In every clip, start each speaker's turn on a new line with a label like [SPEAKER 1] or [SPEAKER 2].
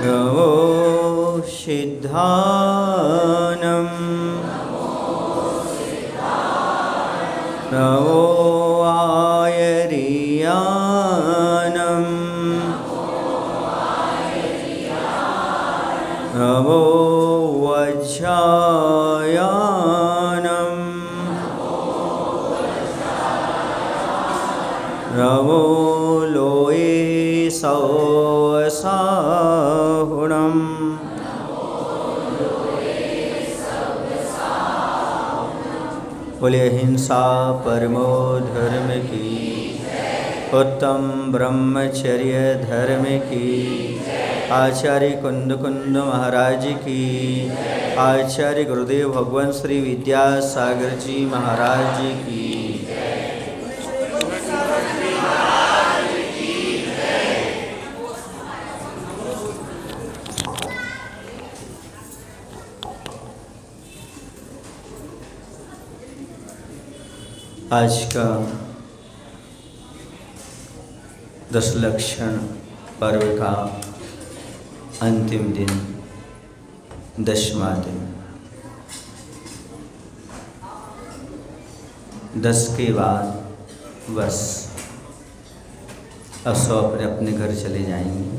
[SPEAKER 1] नमो सिद्धानं नमो आयर्यानं नमो वज्रायानं नमो लोये सौसाहुणं बोले अहिंसा परमो धर्म की, उत्तम ब्रह्मचर्य धर्म की, आचार्य कुंद कुंद महाराज की, आचार्य गुरुदेव भगवान श्री विद्यासागर जी महाराज की। आज का दशलक्षण पर्व का अंतिम दिन, 10वां दिन। 10 के बाद बस अब सब अपने अपने घर चले जाएंगे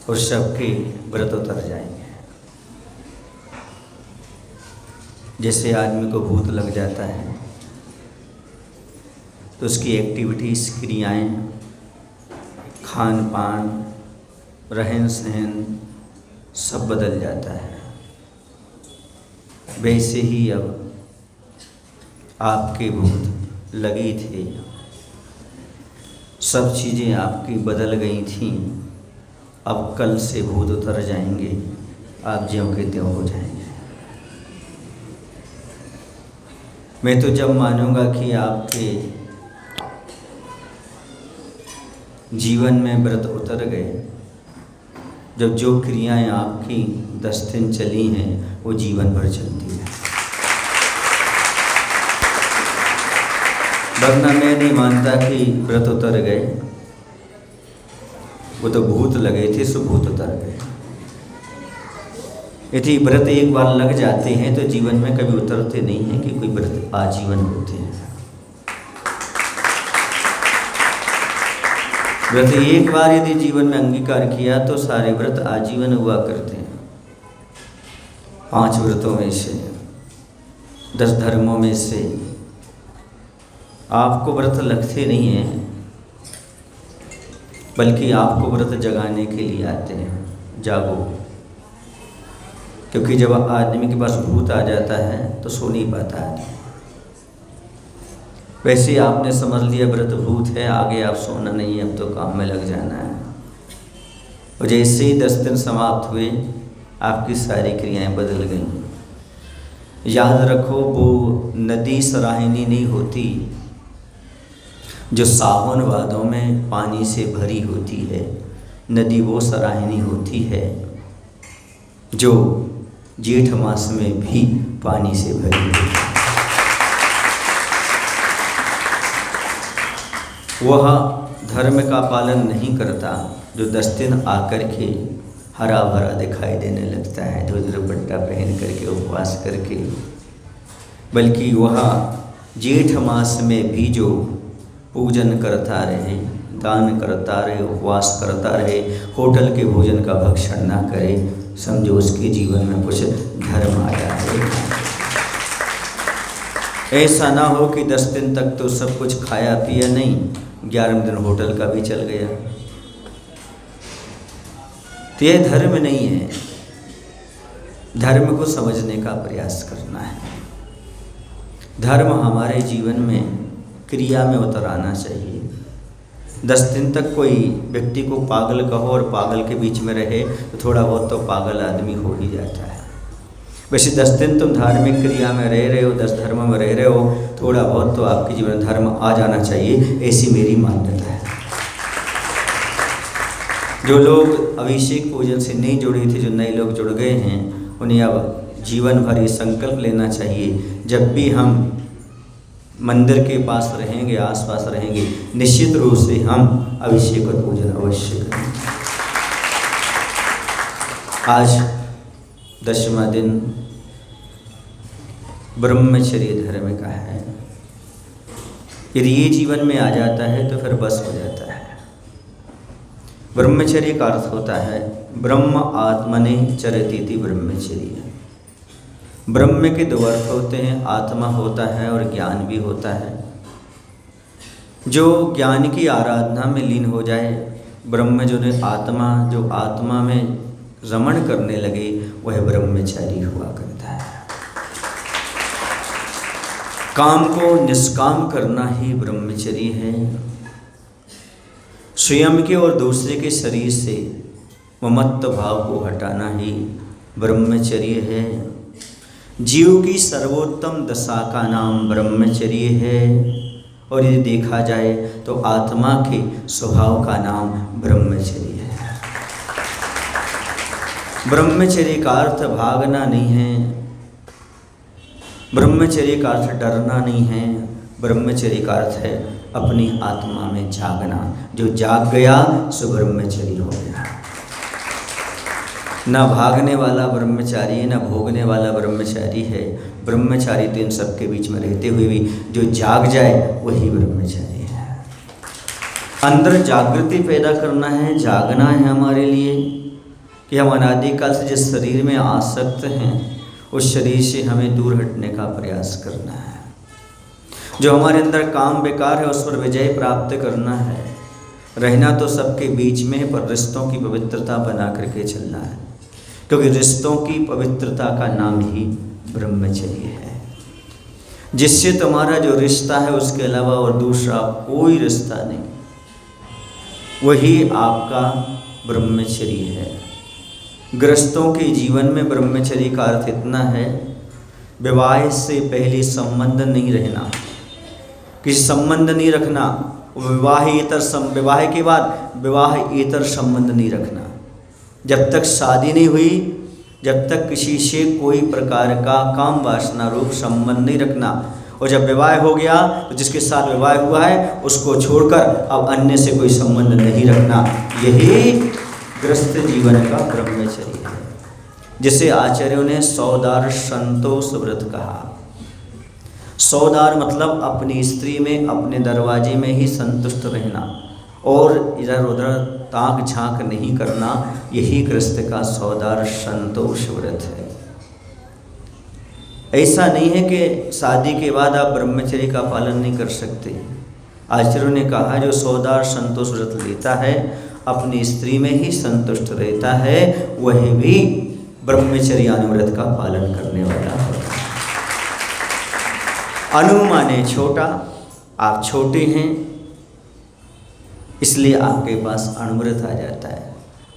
[SPEAKER 1] और सबके व्रत उतर जाएंगे। जैसे आदमी को भूत लग जाता है तो उसकी एक्टिविटीज़, क्रियाएं, खान पान, रहन सहन सब बदल जाता है। वैसे ही अब आपके भूत लगी थे, सब चीज़ें आपकी बदल गई थीं। अब कल से भूत उतर जाएंगे, आप ज्यों के त्यों हो जाएंगे। मैं तो जब मानूंगा कि आपके जीवन में व्रत उतर गए, जब जो क्रियाएं आपकी 10 दिन चली हैं वो जीवन भर चलती है। वरना मैं नहीं मानता कि व्रत उतर गए, वो तो भूत लगे थे, सो भूत उतर गए। यदि व्रत एक बार लग जाते हैं तो जीवन में कभी उतरते नहीं हैं, कि कोई व्रत आजीवन होते हैं। व्रत एक बार यदि जीवन में अंगीकार किया तो सारे व्रत आजीवन हुआ करते हैं। 5 व्रतों में से, 10 धर्मों में से आपको व्रत लगते नहीं हैं, बल्कि आपको व्रत जगाने के लिए आते हैं। जागो, क्योंकि जब आदमी के पास भूत आ जाता है तो सो नहीं पाता आदमी। वैसे आपने समझ लिया व्रत भूत है, आगे आप सोना नहीं है, अब तो काम में लग जाना है। और जैसे ही 10 दिन समाप्त हुए आपकी सारी क्रियाएं बदल गईं। याद रखो, वो नदी सराहिनी नहीं होती जो सावन वादों में पानी से भरी होती है। नदी वो सराहिनी होती है जो जेठ मास में भी पानी से भरी होती है। वह धर्म का पालन नहीं करता जो 10 दिन आकर के हरा भरा दिखाई देने लगता है, दुपट्टा पहन करके, उपवास करके, बल्कि वह जेठ मास में भी जो पूजन करता रहे, दान करता रहे, उपवास करता रहे, होटल के भोजन का भक्षण ना करे, समझो उसके जीवन में कुछ धर्म आया है। ऐसा ना हो कि 10 दिन तक तो सब कुछ खाया पिया नहीं, 11वें दिन होटल का भी चल गया। तो यह धर्म नहीं है। धर्म को समझने का प्रयास करना है। धर्म हमारे जीवन में क्रिया में उतर आना चाहिए। 10 दिन तक कोई व्यक्ति को पागल कहो और पागल के बीच में रहे तो थोड़ा बहुत तो पागल आदमी हो ही जाता है। वैसे 10 दिन तुम धार्मिक क्रिया में रह रहे हो, 10 धर्मों में रह रहे हो, थोड़ा बहुत तो आपके जीवन में धर्म आ जाना चाहिए, ऐसी मेरी मान्यता है। जो लोग अभिषेक पूजन से नहीं जुड़े थे, जो नए लोग जुड़ गए हैं, उन्हें अब जीवन भर ये संकल्प लेना चाहिए, जब भी हम मंदिर के पास रहेंगे, आसपास रहेंगे, निश्चित रूप से हम अभिषेक और पूजन अवश्य करेंगे। आज 10वां दिन ब्रह्मचर्य धर्म का है। यदि ये जीवन में आ जाता है तो फिर बस हो जाता है। ब्रह्मचर्य का अर्थ होता है ब्रह्म आत्मने चरतीति ब्रह्मचर्य। ब्रह्म के दो अर्थ होते हैं, आत्मा होता है और ज्ञान भी होता है। जो ज्ञान की आराधना में लीन हो जाए, ब्रह्म जो आत्मा में रमण करने लगे, वह ब्रह्मचारी हुआ करता है। काम को निष्काम करना ही ब्रह्मचर्य है। स्वयं के और दूसरे के शरीर से ममत्व भाव को हटाना ही ब्रह्मचर्य है। जीव की सर्वोत्तम दशा का नाम ब्रह्मचर्य है। और यदि देखा जाए तो आत्मा के स्वभाव का नाम ब्रह्मचर्य है। ब्रह्मचर्य का अर्थ भागना नहीं है, ब्रह्मचर्य का अर्थ डरना नहीं है, ब्रह्मचर्य का अर्थ है अपनी आत्मा में जागना। जो जाग गया सो ब्रह्मचर्य हो गया। न भागने वाला ब्रह्मचारी, न भोगने वाला ब्रह्मचारी है। ब्रह्मचारी तो इन सबके बीच में रहते हुए भी जो जाग जाए वही ब्रह्मचारी है। अंदर जागृति पैदा करना है, जागना है हमारे लिए कि हम अनादिकाल से जिस शरीर में आसक्त हैं उस शरीर से हमें दूर हटने का प्रयास करना है। जो हमारे अंदर काम बेकार है उस पर विजय प्राप्त करना है। रहना तो सबके बीच में, पर रिश्तों की पवित्रता बना करके चलना है, क्योंकि रिश्तों की पवित्रता का नाम ही ब्रह्मचर्य है। जिससे तुम्हारा जो रिश्ता है उसके अलावा और दूसरा कोई रिश्ता नहीं, वही आपका ब्रह्मचर्य है। गृहस्थों के जीवन में ब्रह्मचर्य का अर्थ इतना है, विवाह से पहले संबंध नहीं रहना, किसी संबंध नहीं रखना। विवाह के बाद विवाहेतर संबंध नहीं रखना। जब तक शादी नहीं हुई, जब तक किसी से कोई प्रकार का काम वासना रूप संबंध नहीं रखना। और जब विवाह हो गया तो जिसके साथ विवाह हुआ है उसको छोड़कर अब अन्य से कोई संबंध नहीं रखना। यही गृहस्थ जीवन का ब्रह्मचर्य है, जिसे आचार्यों ने सौदार संतोष व्रत कहा। सौदार मतलब अपनी स्त्री में, अपने दरवाजे में ही संतुष्ट रहना और इधर उधर ताक झांक नहीं करना। यही गृहस्थ का सौदार संतोष व्रत है। ऐसा नहीं है कि शादी के बाद आप ब्रह्मचर्य का पालन नहीं कर सकते। आचार्यों ने कहा जो सौदार संतोष व्रत लेता है, अपनी स्त्री में ही संतुष्ट रहता है, वह भी ब्रह्मचर्यानुव्रत का पालन करने वाला होता है। अनु माने छोटा, आप छोटे हैं इसलिए आपके पास अणुव्रत आ जाता है,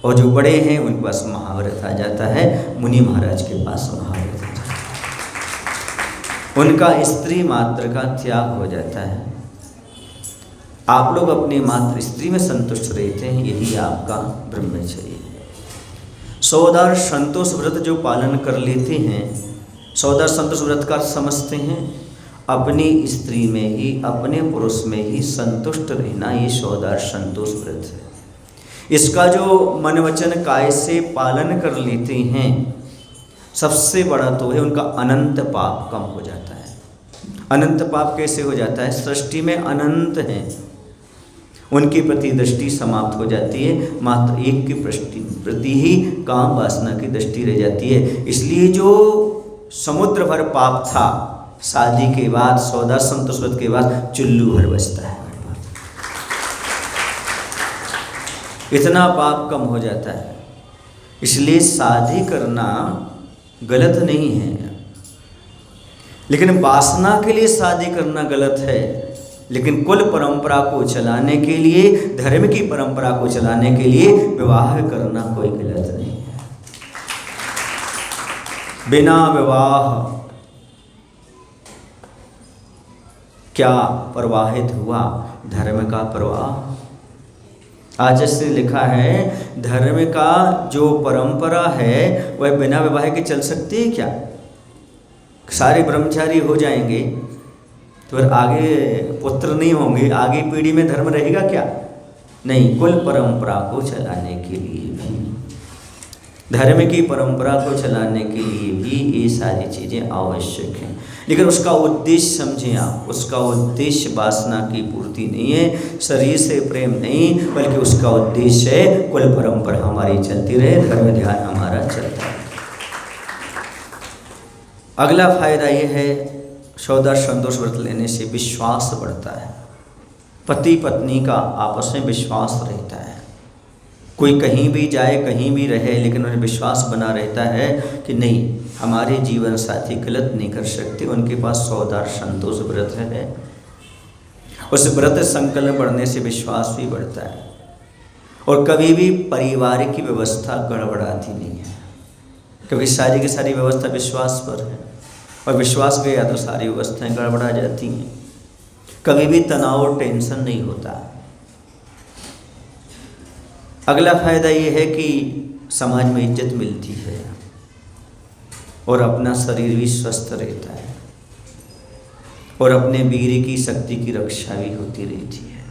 [SPEAKER 1] और जो बड़े हैं उनके पास महाव्रत आ जाता है। मुनि महाराज के पास महाव्रत आ जाता है, उनका स्त्री मात्र का त्याग हो जाता है। आप लोग अपनी मात्र स्त्री में संतुष्ट रहते हैं, यही आपका ब्रह्मचर्य है। सौदार संतोष व्रत जो पालन कर लेते हैं, सौदार संतोष व्रत का समझते हैं अपनी स्त्री में ही, अपने पुरुष में ही संतुष्ट रहना, ये सौदार संतोष व्रत है। इसका जो मन वचन काय से पालन कर लेते हैं, सबसे बड़ा तो है उनका अनंत पाप कम हो जाता है। अनंत पाप कैसे हो जाता है? सृष्टि में अनंत हैं, उनकी प्रति दृष्टि समाप्त हो जाती है, मात्र एक की प्रति ही काम वासना की दृष्टि रह जाती है। इसलिए जो समुद्र भर पाप था, शादी के बाद, सौदार संतोष व्रत के बाद चुल्लू भर बचता है। इतना पाप कम हो जाता है। इसलिए शादी करना गलत नहीं है, लेकिन वासना के लिए शादी करना गलत है। लेकिन कुल परंपरा को चलाने के लिए, धर्म की परंपरा को चलाने के लिए विवाह करना कोई गलत नहीं है। बिना विवाह क्या प्रवाहित हुआ? धर्म का प्रवाह। आज से लिखा है धर्म का जो परंपरा है वह बिना विवाह के चल सकती है क्या? सारे ब्रह्मचारी हो जाएंगे तो फिर आगे पुत्र नहीं होंगे, आगे पीढ़ी में धर्म रहेगा क्या? नहीं, कुल परंपरा को चलाने के लिए भी, धर्म की परंपरा को चलाने के लिए भी ये सारी चीज़ें आवश्यक हैं। लेकिन उसका उद्देश्य समझें आप, उसका उद्देश्य वासना की पूर्ति नहीं है, शरीर से प्रेम नहीं, बल्कि उसका उद्देश्य है कुल परंपरा हमारी चलती रहे, धर्म ध्यान हमारा चलता है। अगला फायदा ये है, सौदा संतोष व्रत लेने से विश्वास बढ़ता है। पति पत्नी का आपस में विश्वास रहता है। कोई कहीं भी जाए, कहीं भी रहे, लेकिन उन्हें विश्वास बना रहता है कि नहीं, हमारे जीवन साथी गलत नहीं कर सकते, उनके पास सौदार संतोष व्रत है। उस व्रत संकल्प बढ़ने से विश्वास भी बढ़ता है और कभी भी परिवार की व्यवस्था गड़बड़ाती नहीं है, क्योंकि सारी की सारी व्यवस्था विश्वास पर है और विश्वास गया तो सारी व्यवस्थाएं गड़बड़ा जाती हैं। कभी भी तनाव और टेंशन नहीं होता। अगला फायदा ये है कि समाज में इज्जत मिलती है और अपना शरीर भी स्वस्थ रहता है और अपने वीर की शक्ति की रक्षा भी होती रहती है।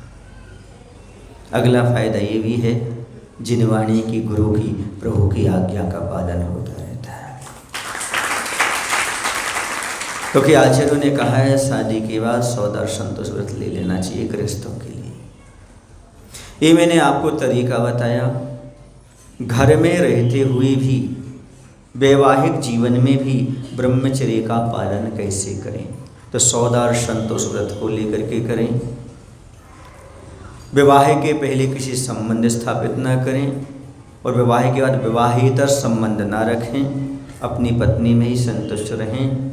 [SPEAKER 1] अगला फायदा ये भी है, जिनवाणी की, गुरु की, प्रभु की आज्ञा का पालन होता रहता है। क्योंकि आचार्यों ने कहा है, शादी के बाद सौदा संतोष व्रत ले लेना चाहिए गृहस्थों के लिए। ये मैंने आपको तरीका बताया। घर में रहते हुए भी, वैवाहिक जीवन में भी ब्रह्मचर्य का पालन कैसे करें, तो सौदा संतोष व्रत को लेकर के करें। विवाह के पहले किसी संबंध स्थापित ना करें और विवाह के बाद विवाहेतर संबंध ना रखें, अपनी पत्नी में ही संतुष्ट रहें।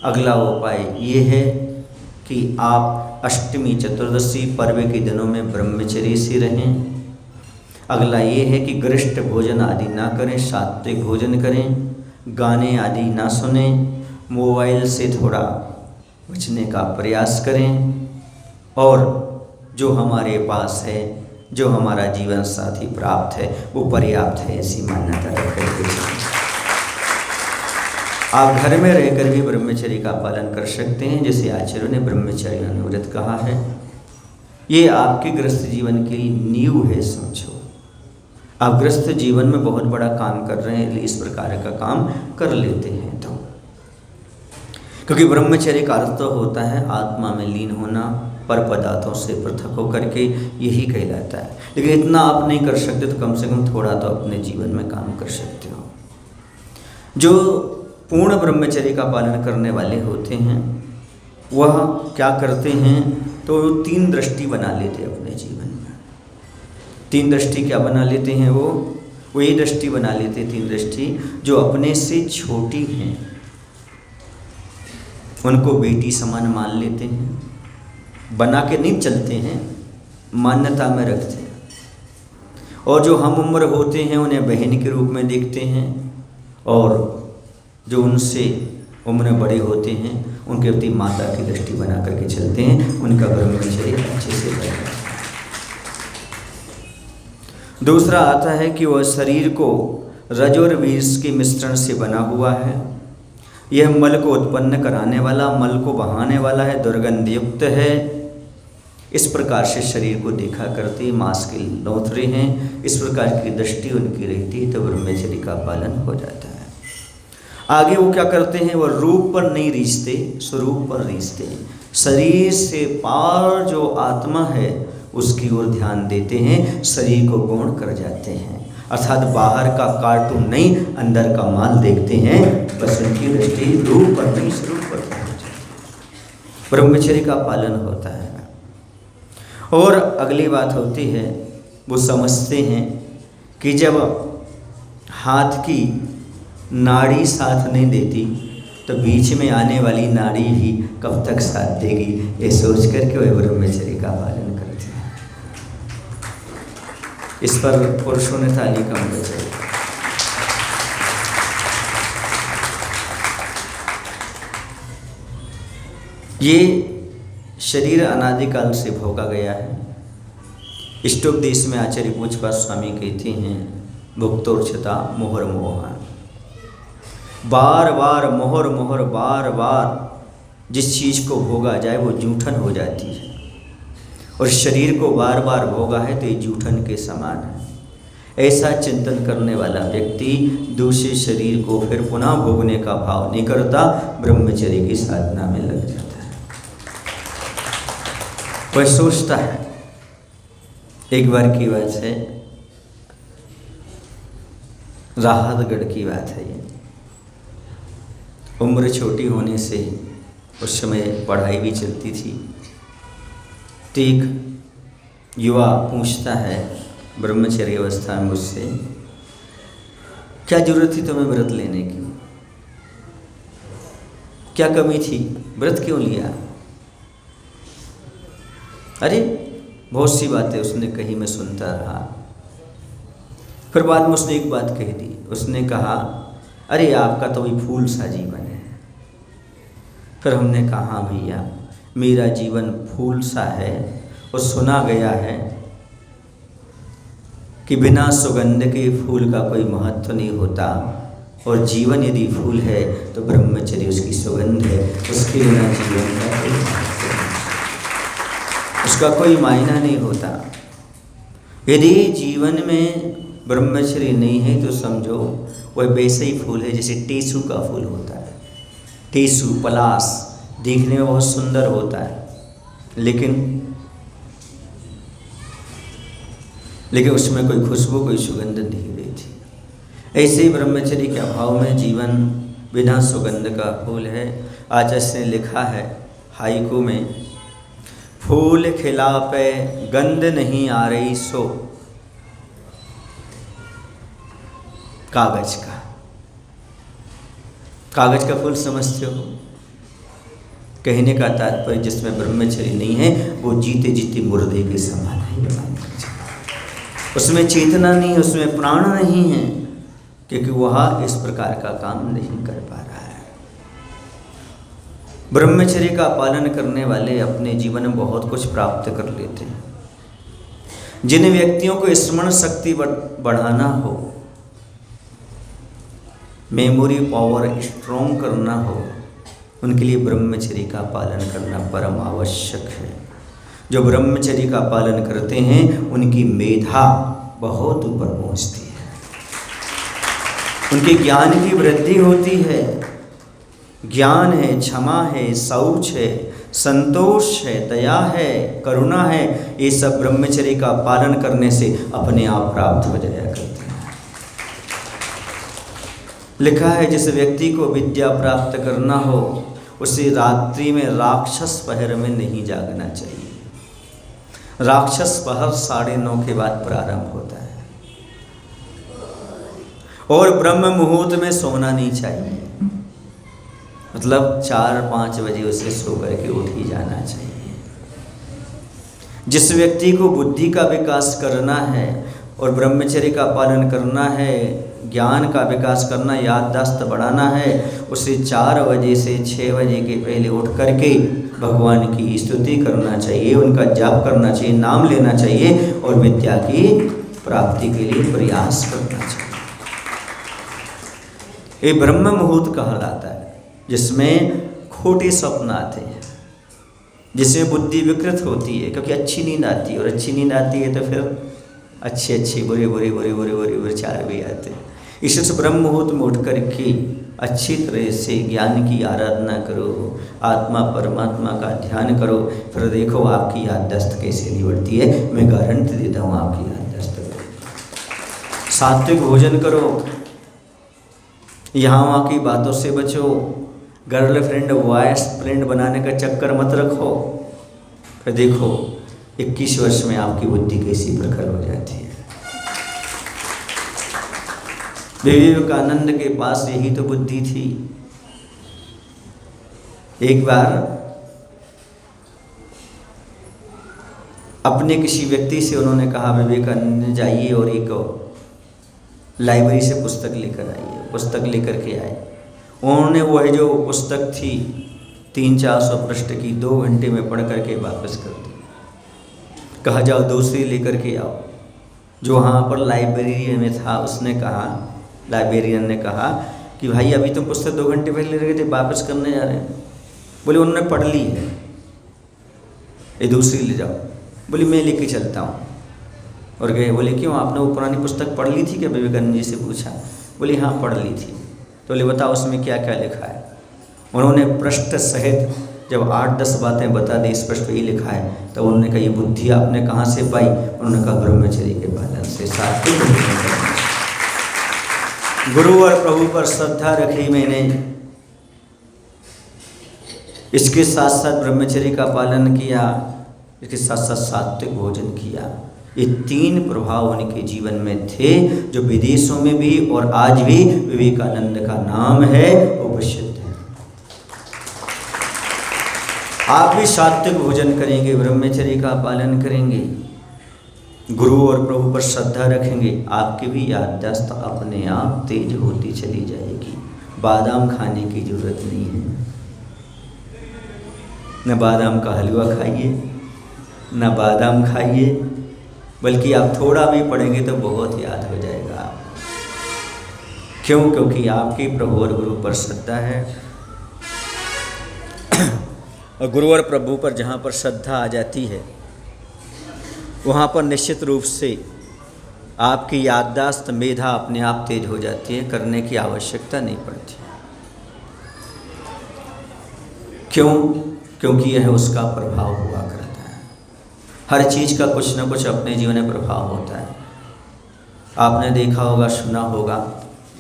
[SPEAKER 1] अगला उपाय ये है कि आप अष्टमी चतुर्दशी पर्व के दिनों में ब्रह्मचर्य से रहें। अगला ये है कि गरिष्ठ भोजन आदि ना करें, सात्विक भोजन करें, गाने आदि ना सुने, मोबाइल से थोड़ा बचने का प्रयास करें और जो हमारे पास है, जो हमारा जीवन साथी प्राप्त है, वो पर्याप्त है, ऐसी मान्यता रखकर आप घर में रहकर भी ब्रह्मचर्य का पालन कर सकते हैं, जैसे आचार्यों ने ब्रह्मचर्य अनुव्रत कहा है। ये आपके गृहस्थ जीवन की नींव है, समझो। आप गृहस्थ जीवन में बहुत बड़ा काम कर रहे हैं, इस प्रकार का काम कर लेते हैं तो, क्योंकि ब्रह्मचर्य का अर्थ तो होता है आत्मा में लीन होना, पर पदार्थों से पृथक होकर के, यही कहलाता है। लेकिन इतना आप नहीं कर सकते तो कम से कम थोड़ा तो अपने जीवन में काम कर सकते हो। जो पूर्ण ब्रह्मचर्य का पालन करने वाले होते हैं वह क्या करते हैं, तो 3 दृष्टि बना लेते हैं अपने जीवन में। 3 दृष्टि क्या बना लेते हैं? वो ये दृष्टि बना लेते हैं, 3 दृष्टि जो अपने से छोटी हैं उनको बेटी समान मान लेते हैं, बना के नहीं चलते हैं, मान्यता में रखते हैं। और जो हम उम्र होते हैं उन्हें बहन के रूप में देखते हैं, और जो उनसे उम्र बड़े होते हैं उनके प्रति माता की दृष्टि बना करके चलते हैं। उनका ब्रह्मचर्य अच्छे से बढ़ता है। दूसरा आता है कि वह शरीर को रज और वीर्य के मिश्रण से बना हुआ है। यह मल को उत्पन्न कराने वाला, मल को बहाने वाला है, दुर्गंध युक्त है। इस प्रकार से शरीर को देखा करते, मांस के लोथरे हैं, इस प्रकार की दृष्टि उनकी रहती है तो ब्रह्मचर्य का पालन हो जाता है। आगे वो क्या करते हैं, वह रूप पर नहीं रीझते, स्वरूप पर रीझते हैं। शरीर से पार जो आत्मा है उसकी ओर ध्यान देते हैं, शरीर को गौण कर जाते हैं। अर्थात बाहर का कार्टून नहीं, अंदर का माल देखते हैं। बस उनकी दृष्टि रूप पर नहीं, स्वरूप पर ध्यान जाती है। ब्रह्मचर्य का पालन होता है। और अगली बात होती है, वो समझते हैं कि जब हाथ की नाड़ी साथ नहीं देती तो बीच में आने वाली नाड़ी भी कब तक साथ देगी, ये सोच करके वे ब्रह्मचर्य का पालन करते हैं। इस पर पुरुषों ने ताली का बजाई। ये शरीर अनादिकाल से भोगा गया है। इष्टोपदेश में आचार्य पूज्यपाद स्वामी कहते हैं, भुक्तोर्छता मोहर मोहन, बार बार मोहर मोहर, बार बार जिस चीज़ को भोगा जाए वो जूठन हो जाती है, और शरीर को बार बार भोगा है तो ये जूठन के समान है। ऐसा चिंतन करने वाला व्यक्ति दूसरे शरीर को फिर पुनः भोगने का भाव नहीं करता, ब्रह्मचर्य की साधना में लग जाता है। वह सोचता है, एक बार की बात है, राहतगढ़ की बात है ये। उम्र छोटी होने से उस समय पढ़ाई भी चलती थी, तो एक युवा पूछता है ब्रह्मचर्य अवस्था में मुझसे, क्या जरूरत थी तुम्हें व्रत लेने की, क्या कमी थी, व्रत क्यों लिया? अरे बहुत सी बातें उसने कही, मैं सुनता रहा। फिर बाद में उसने एक बात कह दी, उसने कहा अरे आपका तो वही फूल सा जीवन है। फिर हमने कहा भैया मेरा जीवन फूल सा है, और सुना गया है कि बिना सुगंध के फूल का कोई महत्व नहीं होता, और जीवन यदि फूल है तो ब्रह्मचर्य उसकी सुगंध है, उसके बिना जीवन का कोई महत्व नहीं, उसका कोई मायना नहीं होता। यदि जीवन में ब्रह्मचर्य नहीं है तो समझो वह वैसे ही फूल है जैसे टेसू का फूल होता है। टेसू, पलाश देखने में बहुत सुंदर होता है, लेकिन उसमें कोई खुशबू, कोई सुगंध नहीं रहती। ऐसे ही ब्रह्मचर्य के अभाव में जीवन बिना सुगंध का फूल है। आचार्य ने लिखा है हाइकू में, फूल खिला पे गंध नहीं आ रही सो कागज का फूल समझते हो? कहने का तात्पर्य जिसमें ब्रह्मचर्य नहीं है वो जीते जीते मुर्दे के समान है, उसमें चेतना नहीं, उसमें प्राण नहीं है, क्योंकि वह इस प्रकार का काम नहीं कर पा रहा है। ब्रह्मचर्य का पालन करने वाले अपने जीवन में बहुत कुछ प्राप्त कर लेते हैं। जिन व्यक्तियों को स्मरण शक्ति बढ़ाना हो, मेमोरी पावर स्ट्रॉन्ग करना हो, उनके लिए ब्रह्मचर्य का पालन करना परम आवश्यक है। जो ब्रह्मचर्य का पालन करते हैं उनकी मेधा बहुत ऊपर पहुंचती है, उनके ज्ञान की वृद्धि होती है। ज्ञान है, क्षमा है, शौच है, संतोष है, दया है, करुणा है, ये सब ब्रह्मचर्य का पालन करने से अपने आप प्राप्त हो जाया करते हैं। लिखा है जिस व्यक्ति को विद्या प्राप्त करना हो उसे रात्रि में राक्षस पहर में नहीं जागना चाहिए। राक्षस पहर 9:30 के बाद प्रारंभ होता है, और ब्रह्म मुहूर्त में सोना नहीं चाहिए, मतलब 4-5 बजे उसे सो करके उठ ही जाना चाहिए। जिस व्यक्ति को बुद्धि का विकास करना है और ब्रह्मचर्य का पालन करना है, ज्ञान का विकास करना, याददाश्त बढ़ाना है, उसे 4 बजे से 6 बजे के पहले उठ करके भगवान की स्तुति करना चाहिए, उनका जाप करना चाहिए, नाम लेना चाहिए, और विद्या की प्राप्ति के लिए प्रयास करना चाहिए। ये ब्रह्म मुहूर्त कहलाता है, जिसमें खोटे स्वप्न आते हैं, जिसमें बुद्धि विकृत होती है, क्योंकि अच्छी नींद आती है, और अच्छी नींद आती है तो फिर अच्छे बुरे विचार भी आते हैं। इस ब्रह्म मुहूर्त में उठ करके अच्छी तरह से ज्ञान की आराधना करो, आत्मा परमात्मा का ध्यान करो, फिर देखो आपकी याददाश्त कैसे नहीं बढ़ती है। मैं गारंटी देता हूँ आपकी याददाश्त बढ़ेगी। सात्विक भोजन करो, यहाँ वहाँ की बातों से बचो, गर्लफ्रेंड बॉयज फ्रेंड बनाने का चक्कर मत रखो। फिर देखो 21 वर्ष में आपकी बुद्धि कैसी प्रखर हो जाती है। विवेकानंद के पास यही तो बुद्धि थी। एक बार अपने किसी व्यक्ति से उन्होंने कहा विवेकानंद जाइए और एक लाइब्रेरी से पुस्तक लेकर आइए। पुस्तक लेकर के आए। उन्होंने वह जो पुस्तक थी 300-400 पृष्ठ की 2 घंटे में पढ़ करके वापस कर दी। कहा जाओ दूसरी लेकर के आओ। जो वहाँ पर लाइब्रेरी में था उसने कहा, लाइब्रेरियन ने कहा कि भाई अभी तुम पुस्तक 2 घंटे पहले ले रहे थे, वापस करने जा रहे हैं। बोले उन्होंने पढ़ ली है, ये दूसरी ले जाओ। बोली मैं लेके चलता हूँ। और गए। बोले क्यों, आपने वो पुरानी पुस्तक पढ़ ली थी क्या? विवेकानंद जी से पूछा। बोली हाँ पढ़ ली थी। तो बोले बताओ उसमें क्या क्या लिखा है। उन्होंने पृष्ठ सहित जब 8-10 बातें बता दी, स्पष्ट यही लिखा है। तो उन्होंने कहा ये बुद्धि आपने कहाँ से पाई? उन्होंने कहा ब्रह्मचर्य के पालन से। सात्विक गुरु और प्रभु पर श्रद्धा रखी मैंने, इसके साथ साथ ब्रह्मचर्य का पालन किया, इसके साथ साथ सात्विक भोजन किया। ये 3 प्रभाव उनके जीवन में थे जो विदेशों में भी और आज भी विवेकानंद का नाम है वो प्रसिद्ध है। आप भी सात्विक भोजन करेंगे, ब्रह्मचर्य का पालन करेंगे, गुरु और प्रभु पर श्रद्धा रखेंगे, आपकी भी याददाश्त अपने आप तेज होती चली जाएगी। बादाम खाने की जरूरत नहीं है, न बादाम का हलवा खाइए, न बादाम खाइए, बल्कि आप थोड़ा भी पढ़ेंगे तो बहुत याद हो जाएगा। क्यों? क्योंकि आपकी प्रभु और गुरु पर श्रद्धा है। और गुरु और प्रभु पर जहाँ पर श्रद्धा आ जाती है वहाँ पर निश्चित रूप से आपकी याददाश्त, मेधा अपने आप तेज हो जाती है, करने की आवश्यकता नहीं पड़ती। क्यों? क्योंकि यह उसका प्रभाव हुआ करता है। हर चीज़ का कुछ न कुछ अपने जीवन में प्रभाव होता है। आपने देखा होगा, सुना होगा,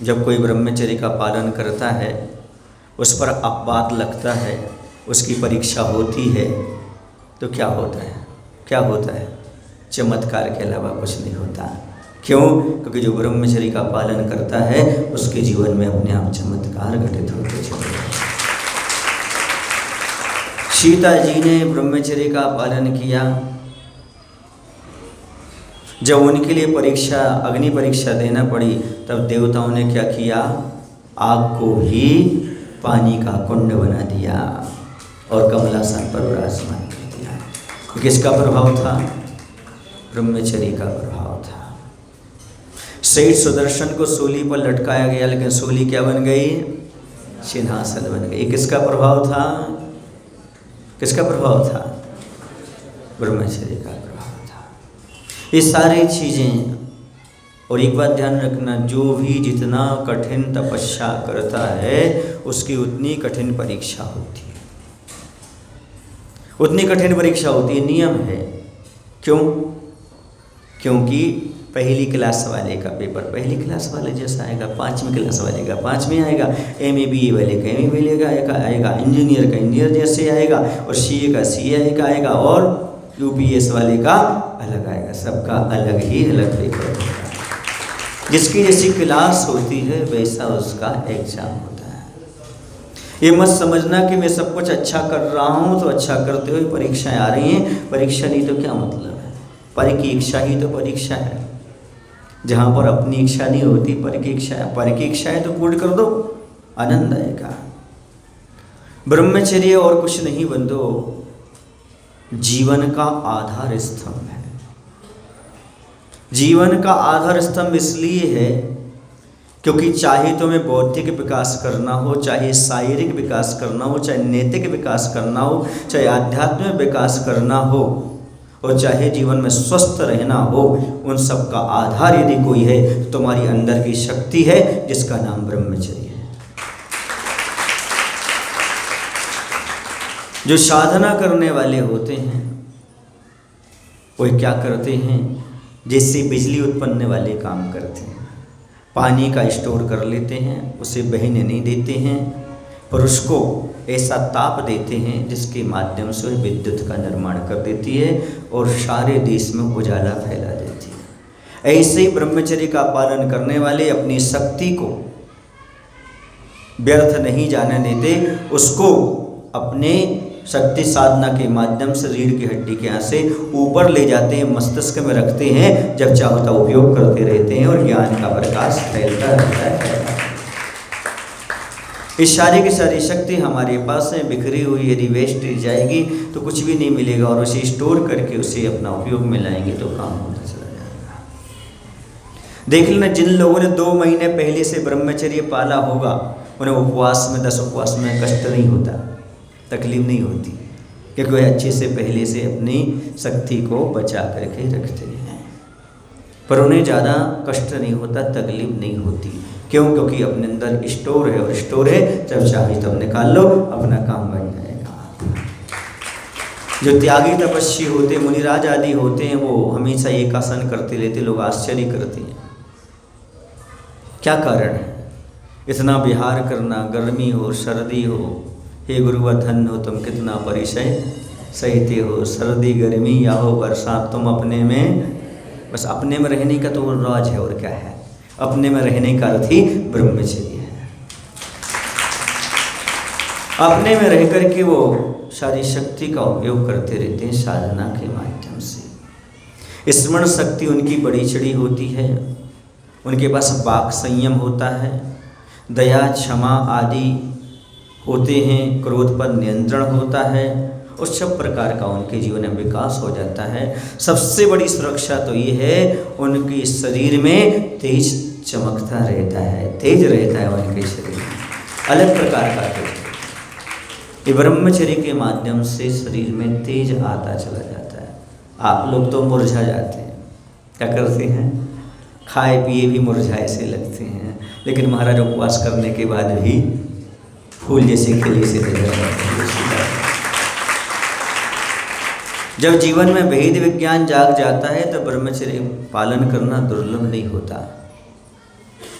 [SPEAKER 1] जब कोई ब्रह्मचर्य का पालन करता है, उस पर अपवाद लगता है, उसकी परीक्षा होती है, तो क्या होता है? क्या होता है? चमत्कार के अलावा कुछ नहीं होता। क्यों? क्योंकि जो ब्रह्मचर्य का पालन करता है उसके जीवन में अपने आप चमत्कार घटित होते चले जाते। सीता जी ने ब्रह्मचर्य का पालन किया। जब उनके लिए परीक्षा, अग्नि परीक्षा देना पड़ी, तब देवताओं ने क्या किया? आग को ही पानी का कुंड बना दिया और कमलासन पर विराजमान कर दिया। किसका प्रभाव था? ब्रह्मचर्य का प्रभाव था। सेठ सुदर्शन को सूली पर लटकाया गया, लेकिन सूली क्या बन गई? सिंहासन बन गई। किसका प्रभाव था? किसका प्रभाव था? ब्रह्मचर्य का प्रभाव था। ये सारी चीज़ें। और एक बात ध्यान रखना, जो भी जितना कठिन तपस्या करता है उसकी उतनी कठिन परीक्षा होती है, उतनी कठिन परीक्षा होती है, नियम है। क्यों? क्योंकि पहली क्लास वाले का पेपर पहली क्लास वाले जैसा आएगा, 5वीं क्लास वाले का 5वीं आएगा, MA BA वाले का MA BA आएगा, इंजीनियर का इंजीनियर जैसे आएगा, और CA का CA का आएगा, और UPS वाले का अलग आएगा। सबका अलग ही अलग पेपर होता है। जिसकी जैसी क्लास होती है वैसा उसका एग्जाम होता है। ये मत समझना कि मैं सब कुछ अच्छा कर रहा हूँ तो अच्छा करते हुए परीक्षाएं आ रही हैं। परीक्षा नहीं तो क्या मतलब है? पर की इच्छा ही तो परीक्षा है। जहाँ पर अपनी इच्छा नहीं होती, पर की इच्छा है। पर की इच्छा है तो पूर्ण कर दो, आनंद आएगा। ब्रह्मचर्य और कुछ नहीं बंधो, जीवन का आधार स्तंभ है। जीवन का आधार स्तंभ इसलिए है क्योंकि चाहे तुम्हें बौद्धिक विकास करना हो, चाहे शारीरिक विकास करना हो, चाहे नैतिक विकास करना हो, चाहे आध्यात्मिक विकास करना हो, और चाहे जीवन में स्वस्थ रहना हो, उन सब का आधार यदि कोई है तो तुम्हारी अंदर की शक्ति है जिसका नाम ब्रह्मचर्य है। जो साधना करने वाले होते हैं वो क्या करते हैं? जैसे बिजली उत्पन्न वाले काम करते हैं। पानी का स्टोर कर लेते हैं, उसे बहने नहीं देते हैं, पर उसको ऐसा ताप देते हैं जिसके माध्यम से विद्युत का निर्माण कर देती है और सारे देश में उजाला फैला देती है। ऐसे ही ब्रह्मचर्य का पालन करने वाले अपनी शक्ति को व्यर्थ नहीं जाने देते, उसको अपने शक्ति साधना के माध्यम से रीढ़ की हड्डी के यहाँ से ऊपर ले जाते हैं, मस्तिष्क में रखते हैं, जब चाहो तब उपयोग करते रहते हैं और ज्ञान का प्रकाश फैलता रहता है। इस सारी की सारी शक्ति हमारे पास है, बिखरी हुई यदि वेस्ट जाएगी तो कुछ भी नहीं मिलेगा, और उसे स्टोर करके उसे अपना उपयोग में लाएंगे तो काम होता चला जाएगा। देख लेना, जिन लोगों ने 2 महीने पहले से ब्रह्मचर्य पाला होगा उन्हें उपवास में 10 उपवास में कष्ट नहीं होता। तकलीफ नहीं होती, क्योंकि वह अच्छे से पहले से अपनी शक्ति को बचा करके रखते हैं। पर उन्हें ज़्यादा कष्ट नहीं होता, तकलीफ नहीं होती। क्यों? क्योंकि अपने अंदर स्टोर है, और स्टोर है जब चाहे तब निकाल लो, अपना काम बन जाएगा। जो त्यागी तपस्वी होते, मुनिराज आदि होते हैं, वो हमेशा एक आसन करते रहते, लोग आश्चर्य करते हैं। क्या कारण है? इतना विहार करना, गर्मी हो सर्दी हो, हे गुरुवर धन हो तुम कितना परिचय सहते हो, सर्दी गर्मी या हो बरसात, तुम अपने में, बस अपने में रहने का तो राज है, और क्या है? अपने में रहने का अर्थ ही ब्रह्मचर्य है। अपने में रह करके वो सारी शक्ति का उपयोग करते रहते हैं साधना के माध्यम से। स्मरण शक्ति उनकी बड़ी चढ़ी होती है, उनके पास वाक संयम होता है, दया क्षमा आदि होते हैं, क्रोध पर नियंत्रण होता है, और सब प्रकार का उनके जीवन में विकास हो जाता है। सबसे बड़ी सुरक्षा तो ये है, उनके शरीर में तेज चमकता रहता है, तेज रहता है उनके शरीर में, अलग प्रकार का तेज। ये ब्रह्मचर्य के माध्यम से शरीर में तेज आता चला जाता है। आप लोग तो मुरझा जाते हैं, क्या करते हैं? खाए पिए भी मुरझाए से लगते हैं, लेकिन महाराज उपवास करने के बाद भी फूल जैसे खिले से नजर आते हैं। जब जीवन में भेद विज्ञान जाग जाता है तो ब्रह्मचर्य पालन करना दुर्लभ नहीं होता।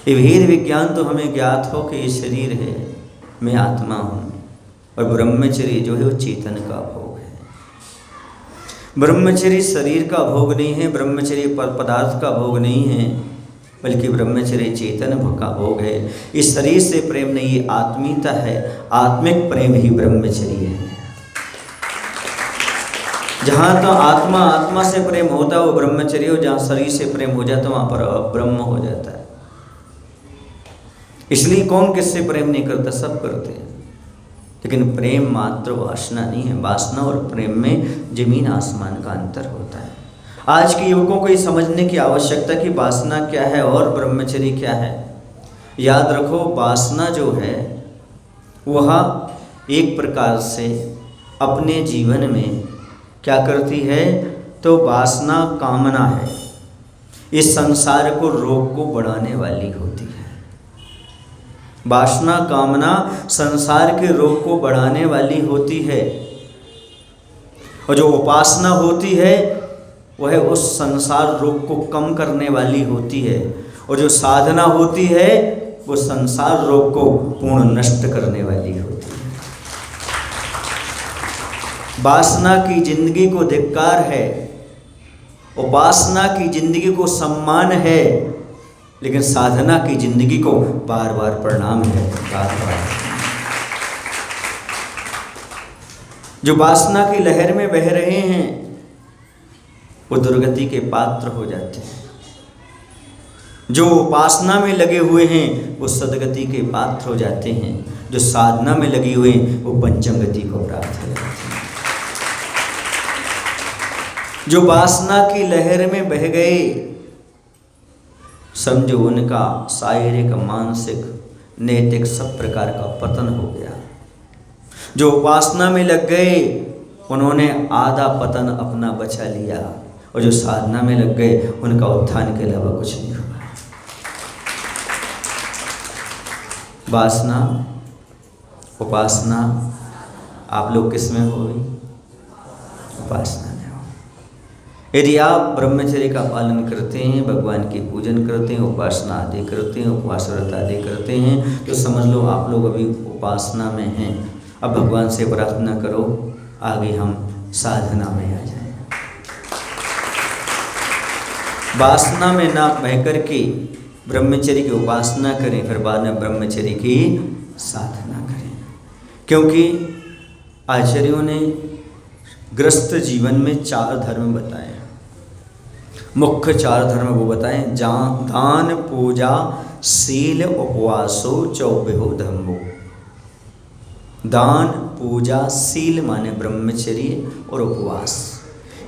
[SPEAKER 1] ये भेद विज्ञान तो हमें ज्ञात हो कि ये शरीर है, मैं आत्मा हूँ, और ब्रह्मचर्य जो है वो चेतन का भोग है। ब्रह्मचर्य शरीर का भोग नहीं है, ब्रह्मचर्य पदार्थ का भोग नहीं है, बल्कि ब्रह्मचर्य चेतन का भोग है। इस शरीर से प्रेम नहीं, ये आत्मीयता है, आत्मिक प्रेम ही ब्रह्मचर्य है। जहाँ तो आत्मा से प्रेम होता है वो ब्रह्मचर्य हो, जहाँ शरीर से प्रेम हो जाता है वहाँ पर ब्रह्म हो जाता है। इसलिए कौन किससे प्रेम नहीं करता? सब करते हैं, लेकिन प्रेम मात्र वासना नहीं है। वासना और प्रेम में जमीन आसमान का अंतर होता है। आज के युवकों को ये समझने की आवश्यकता कि वासना क्या है और ब्रह्मचर्य क्या है। याद रखो, वासना जो है वह एक प्रकार से अपने जीवन में क्या करती है? तो वासना कामना है, इस संसार को रोग को बढ़ाने वाली होती है। वासना कामना संसार के रोग को बढ़ाने वाली होती है, और जो उपासना होती है वह उस संसार रोग को कम करने वाली होती है, और जो साधना होती है वो संसार रोग को पूर्ण नष्ट करने वाली होती है। वासना की जिंदगी को धिक्कार है, उपासना की जिंदगी को सम्मान है, लेकिन साधना की जिंदगी को बार बार प्रणाम है, बार बार। जो वासना की लहर में बह रहे हैं वो दुर्गति के पात्र हो जाते हैं, जो उपासना में लगे हुए हैं वो सदगति के पात्र हो जाते हैं, जो साधना में लगे हुए हैं वो पंचम गति को प्राप्त हो जाते हैं। जो वासना की लहर में बह गए, समझो उनका शारीरिक मानसिक नैतिक सब प्रकार का पतन हो गया। जो उपासना में लग गए उन्होंने आधा पतन अपना बचा लिया, और जो साधना में लग गए उनका उत्थान के अलावा कुछ नहीं हुआ। वासना उपासना आप लोग किस में हो? उपासना में हो। यदि आप ब्रह्मचर्य का पालन करते हैं, भगवान की पूजन करते हैं, उपासना आदि करते हैं, उपवास व्रत आदि करते हैं, तो समझ लो आप लोग अभी उपासना में हैं। अब भगवान से प्रार्थना करो आगे हम साधना में आ जाएं। वासना में ना बह कर के ब्रह्मचर्य की उपासना करें, फिर बाद में ब्रह्मचर्य की साधना करें। क्योंकि आचार्यों ने गृहस्थ जीवन में 4 धर्म बताए, मुख्य 4 धर्म वो बताएं। दान पूजा शील उपवासो चौबेहो धम्मो। दान पूजा शील माने ब्रह्मचर्य और उपवास,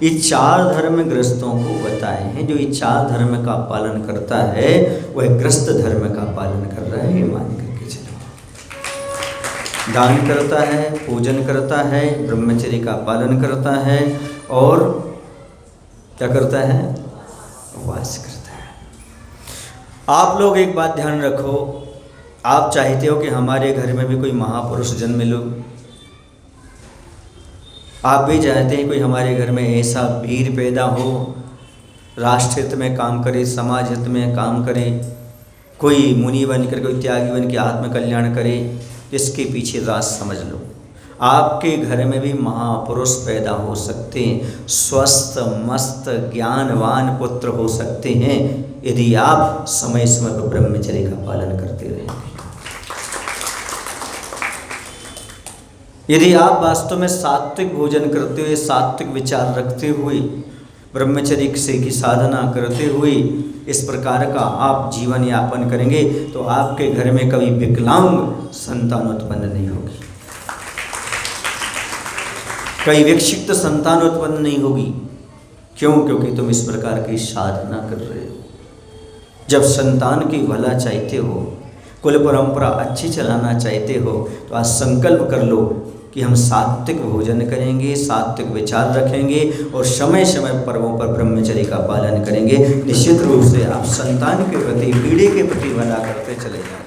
[SPEAKER 1] ये 4 धर्म गृहस्थों को बताए हैं। जो ये 4 धर्म का पालन करता है वह गृहस्थ धर्म का पालन कर रहा है, ये मान करके चलो। दान करता है, पूजन करता है, ब्रह्मचर्य का पालन करता है और क्या करता है? उपवास करता है। आप लोग एक बात ध्यान रखो, आप चाहते हो कि हमारे घर में भी कोई महापुरुष जन्म लो, आप भी चाहते हैं कोई हमारे घर में ऐसा वीर पैदा हो, राष्ट्र हित में काम करे, समाज हित में काम करे, कोई मुनि बनकर, कोई त्यागी बन के आत्म कल्याण करे। इसके पीछे राज समझ लो, आपके घर में भी महापुरुष पैदा हो सकते हैं, स्वस्थ मस्त ज्ञानवान पुत्र हो सकते हैं, यदि आप समय समय पर ब्रह्मचर्य का पालन करते रहेंगे। यदि आप वास्तव में सात्विक भोजन करते हुए, सात्विक विचार रखते हुए, ब्रह्मचर्य से की साधना करते हुए इस प्रकार का आप जीवन यापन करेंगे तो आपके घर में कभी विकलांग संतान उत्पन्न नहीं होगी, कभी विक्षिप्त संतान उत्पन्न नहीं होगी। क्यों? क्योंकि तुम इस प्रकार की साधना कर रहे हो। जब संतान की भला चाहते हो, कुल परंपरा अच्छी चलाना चाहते हो, तो आज संकल्प कर लो कि हम सात्विक भोजन करेंगे, सात्विक विचार रखेंगे और समय समय पर्वों पर ब्रह्मचर्य का पालन करेंगे। निश्चित रूप से आप संतान के प्रति, पीढ़ी के प्रति भला करते चले जाएंगे।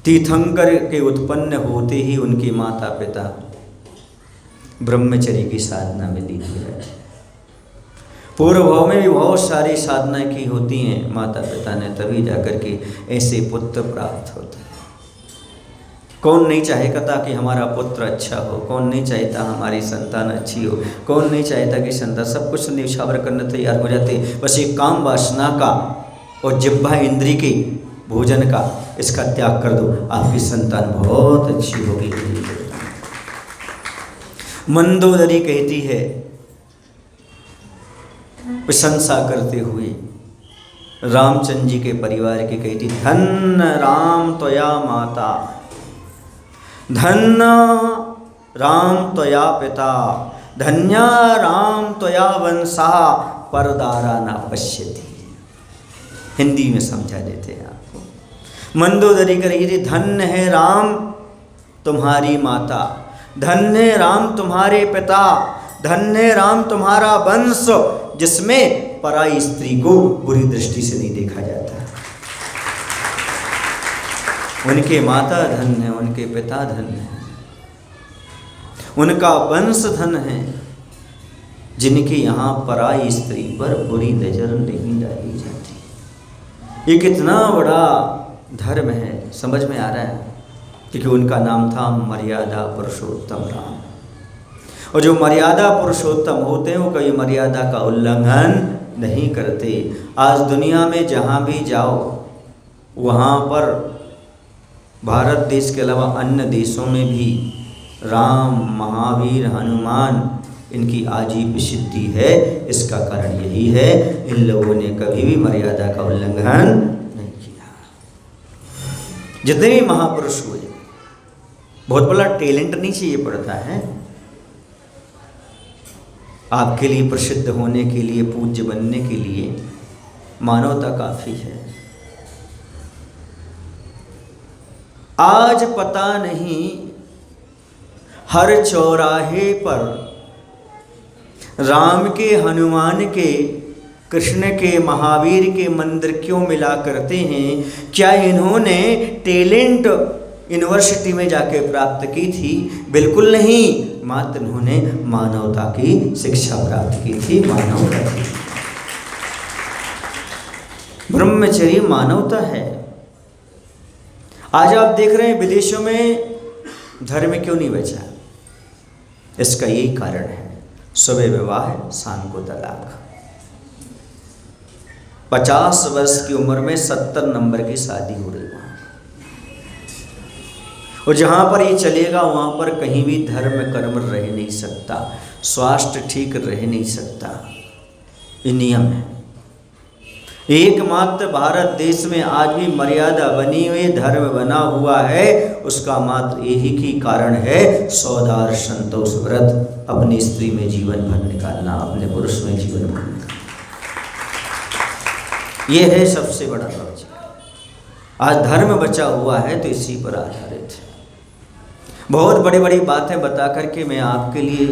[SPEAKER 1] तीर्थंकर के उत्पन्न होते ही उनके माता पिता ब्रह्मचर्य की साधना में लीन रहते। पूर्व भाव में भी बहुत सारी साधनाएं की होती हैं माता पिता ने, तभी जाकर के ऐसे पुत्र प्राप्त होते हैं। कौन नहीं चाहेगा कि हमारा पुत्र अच्छा हो, कौन नहीं चाहता हमारी संतान अच्छी हो, कौन नहीं चाहता कि संतान, सब कुछ निछावर करने तैयार हो जाते। बस एक काम वासना का और जिह्वा इंद्री के भोजन का, इसका त्याग कर दो, आपकी संतान बहुत अच्छी होगी। मंदोदरी कहती है प्रशंसा करते हुए रामचंद्र जी के परिवार की, कहती धन राम त्वया माता, धन्य राम त्वया पिता, धन्या राम त्वया वंशा, परदारा न पश्यति। हिंदी में समझा देते हैं आपको। मंदोदरी करेगी, धन्य है राम तुम्हारी माता, धन्य है राम तुम्हारे पिता, धन्य है राम तुम्हारा वंश, जिसमें पराई स्त्री को बुरी दृष्टि से नहीं देखा जाता। उनके माता धन है, उनके पिता धन है, उनका वंश धन है, जिनके यहाँ पराई स्त्री पर बुरी नजर नहीं डाली जाती। ये कितना बड़ा धर्म है, समझ में आ रहा है? क्योंकि उनका नाम था मर्यादा पुरुषोत्तम राम। और जो मर्यादा पुरुषोत्तम होते हैं वो कभी मर्यादा का उल्लंघन नहीं करते। आज दुनिया में जहाँ भी जाओ, वहाँ पर भारत देश के अलावा अन्य देशों में भी राम, महावीर, हनुमान, इनकी आज ही प्रसिद्धि है। इसका कारण यही है, इन लोगों ने कभी भी मर्यादा का उल्लंघन नहीं किया। जितने भी महापुरुष हुए, बहुत बड़ा टैलेंट नहीं चाहिए पड़ता है आपके लिए प्रसिद्ध होने के लिए, पूज्य बनने के लिए मानवता काफ़ी है। आज पता नहीं हर चौराहे पर राम के, हनुमान के, कृष्ण के, महावीर के मंदिर क्यों मिला करते हैं? क्या इन्होंने टैलेंट यूनिवर्सिटी में जाके प्राप्त की थी? बिल्कुल नहीं, मात्र इन्होंने मानवता की शिक्षा प्राप्त की थी। मानवता की ब्रह्मचर्य मानवता है। आज आप देख रहे हैं विदेशों में धर्म क्यों नहीं बचा? इसका यही कारण है, सुबह विवाह, शाम को तलाक। 50 वर्ष की उम्र में 70 नंबर की शादी हो रही है। और जहाँ पर ये चलेगा वहाँ पर कहीं भी धर्म कर्म रह नहीं सकता, स्वास्थ्य ठीक रह नहीं सकता। ये नियम है। एकमात्र भारत देश में आज भी मर्यादा बनी हुई, धर्म बना हुआ है, उसका मात्र यही की कारण है सौदार संतोष व्रत, अपनी स्त्री में जीवन भर निकालना, अपने पुरुष में जीवन भर निकालना। ये है सबसे बड़ा लक्ष्य। आज आप देख रहे हैं विदेशों में धर्म आज धर्म बचा हुआ है तो इसी पर आधारित है। बहुत बड़ी बड़ी बातें बता करके मैं आपके लिए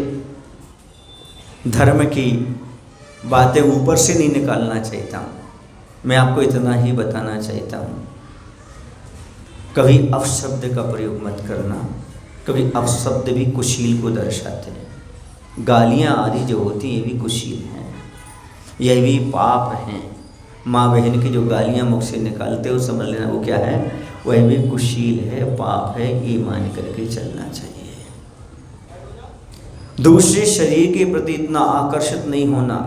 [SPEAKER 1] धर्म की बातें ऊपर से नहीं निकालना चाहता हूँ। मैं आपको इतना ही बताना चाहता हूँ, कभी अपशब्द का प्रयोग मत करना। कभी अपशब्द भी कुशील को दर्शाते हैं। गालियाँ आदि जो होती हैं ये भी कुशील हैं, यह भी पाप हैं। माँ बहन की जो गालियाँ मुख से निकालते हो समझ लेना वो क्या है, वह भी कुशील है, पाप है, ये मान करके चलना चाहिए। दूसरे शरीर के प्रति इतना आकर्षित नहीं होना।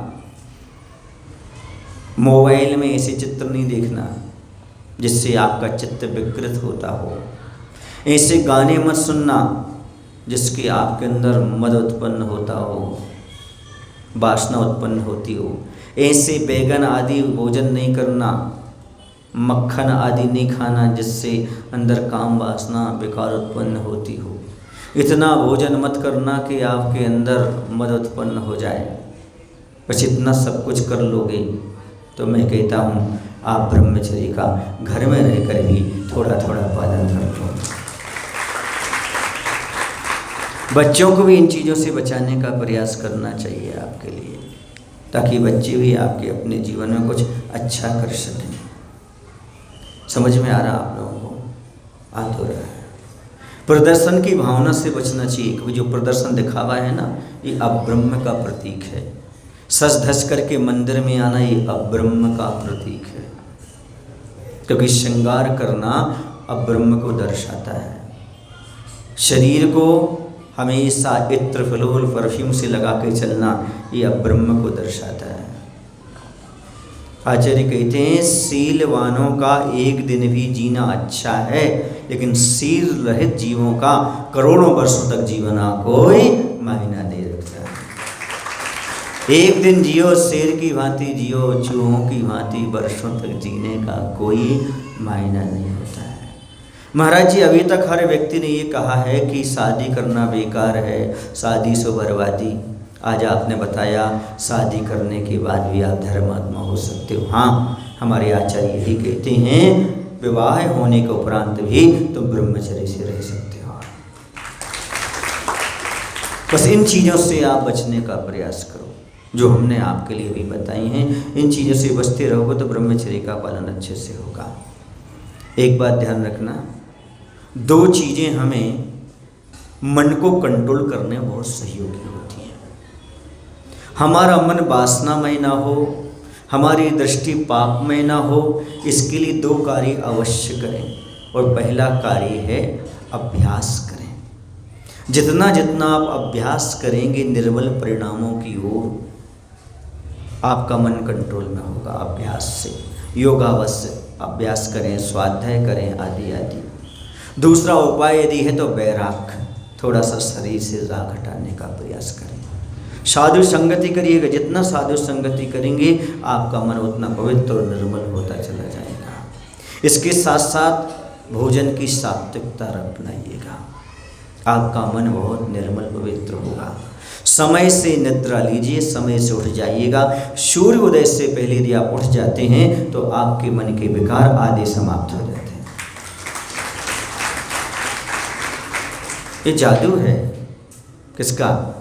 [SPEAKER 1] मोबाइल में ऐसे चित्र नहीं देखना जिससे आपका चित्त विकृत होता हो। ऐसे गाने मत सुनना जिसके आपके अंदर मद उत्पन्न होता हो, वासना उत्पन्न होती हो। ऐसे बैगन आदि भोजन नहीं करना, मक्खन आदि नहीं खाना जिससे अंदर काम वासना विकार उत्पन्न होती हो। इतना भोजन मत करना कि आपके अंदर मद उत्पन्न हो जाए। बस इतना सब कुछ कर लोगे तो मैं कहता हूँ आप ब्रह्मचर्य का घर में रहकर भी थोड़ा थोड़ा पालन कर लो। बच्चों को भी इन चीज़ों से बचाने का प्रयास करना चाहिए आपके लिए, ताकि बच्चे भी आपके अपने जीवन में कुछ अच्छा कर सकें। समझ में आ रहा आप लोगों को? आ तो रहा है। प्रदर्शन की भावना से बचना चाहिए, क्योंकि जो प्रदर्शन दिखावा है ना, ये अब्रह्म का प्रतीक है। सज धज करके मंदिर में आना ये अब्रह्म का प्रतीक है, क्योंकि श्रृंगार करना अब्रह्म को दर्शाता है। शरीर को हमेशा इत्र फलोल परफ्यूम से लगा के चलना ये अब्रह्म को दर्शाता है। आचार्य कहते हैं सीलवानों का एक दिन भी जीना अच्छा है, लेकिन सील रहित जीवों का करोड़ों वर्षों तक जीवना कोई मायना नहीं रखता है। एक दिन जियो शेर की भांति जियो, चूहों की भांति वर्षों तक जीने का कोई मायना नहीं होता है। महाराज जी, अभी तक हर व्यक्ति ने ये कहा है कि शादी करना बेकार है, शादी सो बर्बादी। आज आपने बताया शादी करने के बाद भी आप धर्मात्मा हो सकते हो। हाँ, हमारे आचार्य यही कहते हैं विवाह होने के उपरांत भी तुम ब्रह्मचर्य से रह सकते हो। बस इन चीज़ों से आप बचने का प्रयास करो जो हमने आपके लिए भी बताई हैं। इन चीज़ों से बचते रहोगे तो ब्रह्मचर्य का पालन अच्छे से होगा। एक बात ध्यान रखना, दो चीज़ें हमें मन को कंट्रोल करने में बहुत सहयोगी होती हैं। हमारा मन वासनामय ना हो, हमारी दृष्टि पापमय ना हो, इसके लिए दो कार्य अवश्य करें। और पहला कार्य है अभ्यास करें। जितना जितना आप अभ्यास करेंगे निर्मल परिणामों की ओर आपका मन कंट्रोल में होगा। अभ्यास से योगावश्य अभ्यास करें, स्वाध्याय करें आदि आदि। दूसरा उपाय यदि है तो वैराग, थोड़ा सा शरीर से राग हटाने का प्रयास करें। साधु संगति करिएगा, जितना साधु संगति करेंगे आपका मन उतना पवित्र और निर्मल होता चला जाएगा। इसके साथ साथ भोजन की सात्विकता अपनाइएगा, आपका मन बहुत निर्मल पवित्र होगा। समय से निद्रा लीजिए, समय से उठ जाइएगा। सूर्य उदय से पहले यदि आप उठ जाते हैं तो आपके मन के विकार आदि समाप्त हो जाते हैं। ये जादू है किसका?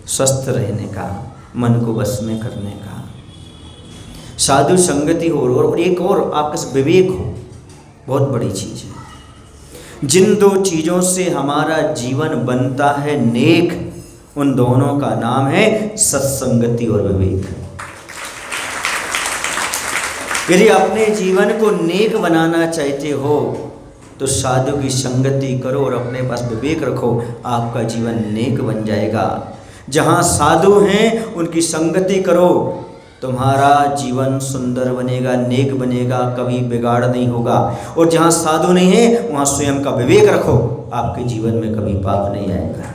[SPEAKER 1] स्वस्थ रहने का, मन को बस में करने का। साधु संगति हो और एक और आपका विवेक हो, बहुत बड़ी चीज़ है। जिन दो चीज़ों से हमारा जीवन बनता है नेक, उन दोनों का नाम है सत्संगति और विवेक। यदि अपने जीवन को नेक बनाना चाहते हो तो साधु की संगति करो और अपने पास विवेक रखो, आपका जीवन नेक बन जाएगा। जहाँ साधु हैं उनकी संगति करो, तुम्हारा जीवन सुंदर बनेगा, नेक बनेगा, कभी बिगाड़ नहीं होगा। और जहाँ साधु नहीं है वहाँ स्वयं का विवेक रखो, आपके जीवन में कभी पाप नहीं आएगा।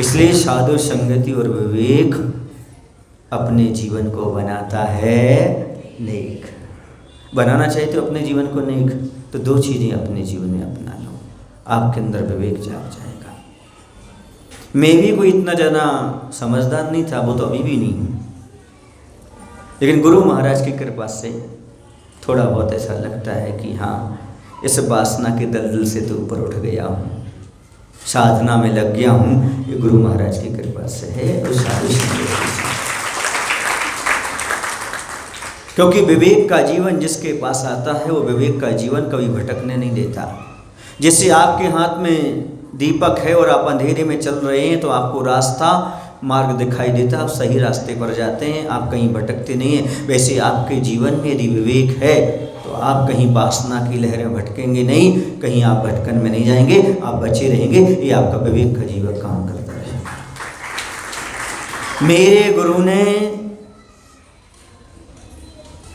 [SPEAKER 1] इसलिए साधु संगति और विवेक अपने जीवन को बनाता है नेक। बनाना चाहिए तो अपने जीवन को नेक, तो दो चीज़ें अपने जीवन में अपना लो, आपके अंदर विवेक जाग जाएगा। मैं भी कोई इतना ज़्यादा समझदार नहीं था, वो तो अभी भी नहीं हूँ, लेकिन गुरु महाराज की कृपा से थोड़ा बहुत ऐसा लगता है कि हाँ, इस वासना के दलदल से तो ऊपर उठ गया हूँ, साधना में लग गया हूँ, ये गुरु महाराज की कृपा से है। और क्योंकि विवेक का जीवन जिसके पास आता है वो विवेक का जीवन कभी भटकने नहीं देता। जैसे आपके हाथ में दीपक है और आप अंधेरे में चल रहे हैं तो आपको रास्ता मार्ग दिखाई देता, आप सही रास्ते पर जाते हैं, आप कहीं भटकते नहीं हैं। वैसे आपके जीवन में यदि विवेक है तो आप कहीं वासना की लहरें भटकेंगे नहीं, कहीं आप भटकन में नहीं जाएंगे, आप बचे रहेंगे। ये आपका विवेक का जीवन काम करता है। मेरे गुरु ने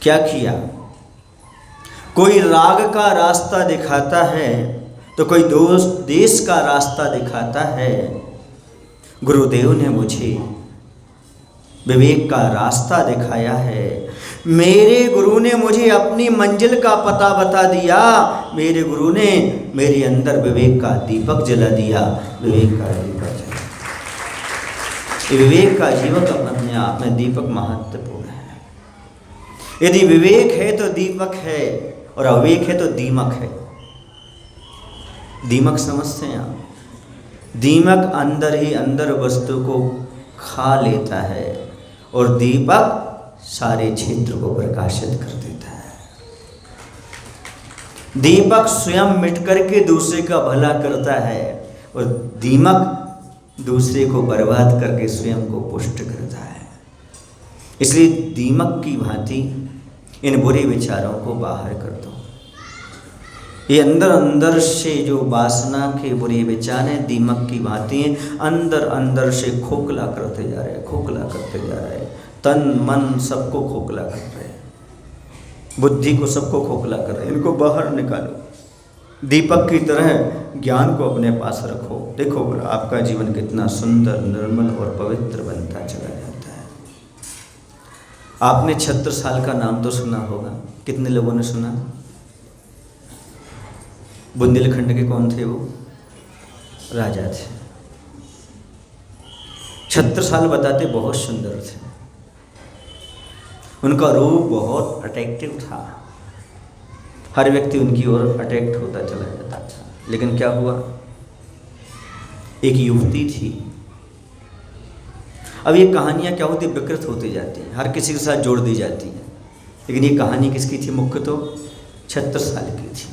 [SPEAKER 1] क्या किया? कोई राग का रास्ता दिखाता है तो कोई देश का रास्ता दिखाता है। गुरुदेव ने मुझे विवेक का रास्ता दिखाया है। मेरे गुरु ने मुझे अपनी मंजिल का पता बता दिया। मेरे गुरु ने मेरे अंदर विवेक का दीपक जला दिया। विवेक का दीपक जला। विवेक का जीवन अपने आप में दीपक महत्वपूर्ण है। यदि विवेक है तो दीपक है और अविवेक है तो दीमक है। दीमक समझते हैं आप? दीमक अंदर ही अंदर वस्तु को खा लेता है और दीपक सारे क्षेत्र को प्रकाशित कर देता है। दीपक स्वयं मिट करके दूसरे का भला करता है और दीमक दूसरे को बर्बाद करके स्वयं को पुष्ट करता है। इसलिए दीमक की भांति इन बुरे विचारों को बाहर कर दो। ये अंदर अंदर से जो वासना के बुरे विचार हैं, दीमक की भांति हैं, अंदर अंदर से खोखला करते जा रहे हैं, खोखला करते जा रहे हैं। तन मन सबको खोखला कर रहे हैं, बुद्धि को सबको खोखला कर रहे हैं। इनको बाहर निकालो। दीपक की तरह ज्ञान को अपने पास रखो। देखो आपका जीवन कितना सुंदर, निर्मल और पवित्र बनता चला जाता है। आपने छत्रसाल का नाम तो सुना होगा, कितने लोगों ने सुना? बुंदेलखंड के कौन थे? वो राजा थे। छत्रसाल बताते बहुत सुंदर थे। उनका रूप बहुत अट्रैक्टिव था। हर व्यक्ति उनकी ओर अट्रैक्ट होता चला जाता था। लेकिन क्या हुआ? एक युवती थी। अब ये कहानियाँ क्या होती, विकृत होती जाती हैं, हर किसी के साथ जोड़ दी जाती हैं। लेकिन ये कहानी किसकी थी? मुख्य तो छत्रसाल की थी।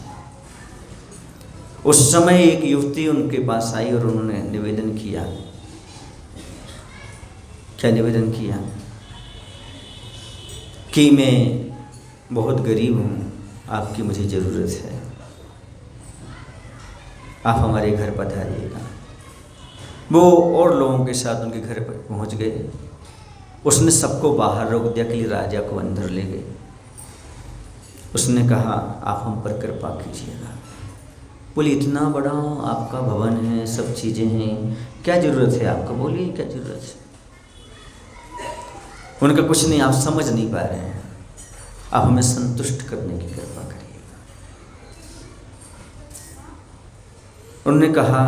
[SPEAKER 1] उस समय एक युवती उनके पास आई और उन्होंने निवेदन किया। क्या निवेदन किया? कि मैं बहुत गरीब हूँ, आपकी मुझे ज़रूरत है, आप हमारे घर पधारिएगा। वो और लोगों के साथ उनके घर पर पहुँच गए। उसने सबको बाहर रोक दिया कि राजा को अंदर ले गए। उसने कहा, आप हम पर कृपा कीजिएगा। बोले, इतना बड़ा आपका भवन है, सब चीज़ें हैं, क्या ज़रूरत है आपको? बोलिए क्या ज़रूरत है? उनका कुछ नहीं, आप समझ नहीं पा रहे हैं, आप हमें संतुष्ट करने की कृपा करिएगा। उन्होंने कहा,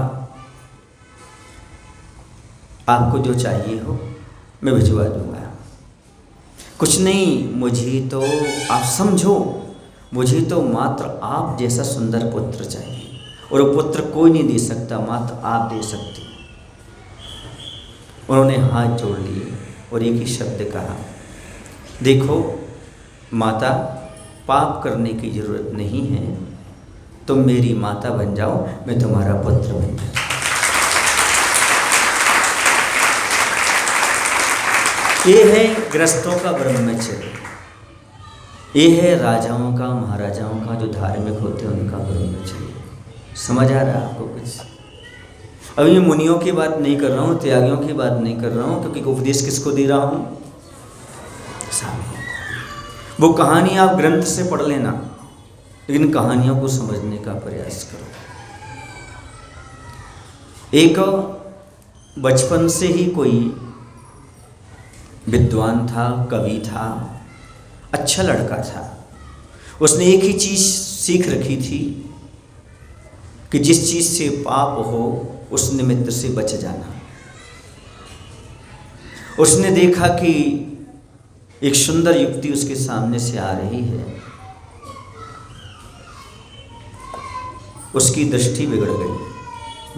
[SPEAKER 1] आपको जो चाहिए हो मैं भिजवा दूंगा। कुछ नहीं, मुझे तो आप समझो, मुझे तो मात्र आप जैसा सुंदर पुत्र चाहिए और वो पुत्र कोई नहीं दे सकता, मात्र आप दे सकते। उन्होंने हाथ जोड़ लिए और एक ही शब्द कहा, देखो माता, पाप करने की ज़रूरत नहीं है, तुम मेरी माता बन जाओ, मैं तुम्हारा पुत्र बन जाऊँ। ये है गृहस्थों का ब्रह्मचर्य, ये है राजाओं का, महाराजाओं का, जो धार्मिक होते हैं उनका ब्रह्मचर्य। समझ आ रहा है आपको कुछ? अभी मैं मुनियों की बात नहीं कर रहा हूँ, त्यागियों की बात नहीं कर रहा हूँ, क्योंकि उपदेश किसको दे रहा हूँ? वो कहानी आप ग्रंथ से पढ़ लेना, लेकिन कहानियों को समझने का प्रयास करो। एक बचपन से ही कोई विद्वान था, कवि था, अच्छा लड़का था। उसने एक ही चीज़ सीख रखी थी कि जिस चीज़ से पाप हो उस निमित्त से बच जाना। उसने देखा कि एक सुंदर युवती उसके सामने से आ रही है उसकी दृष्टि बिगड़ गई,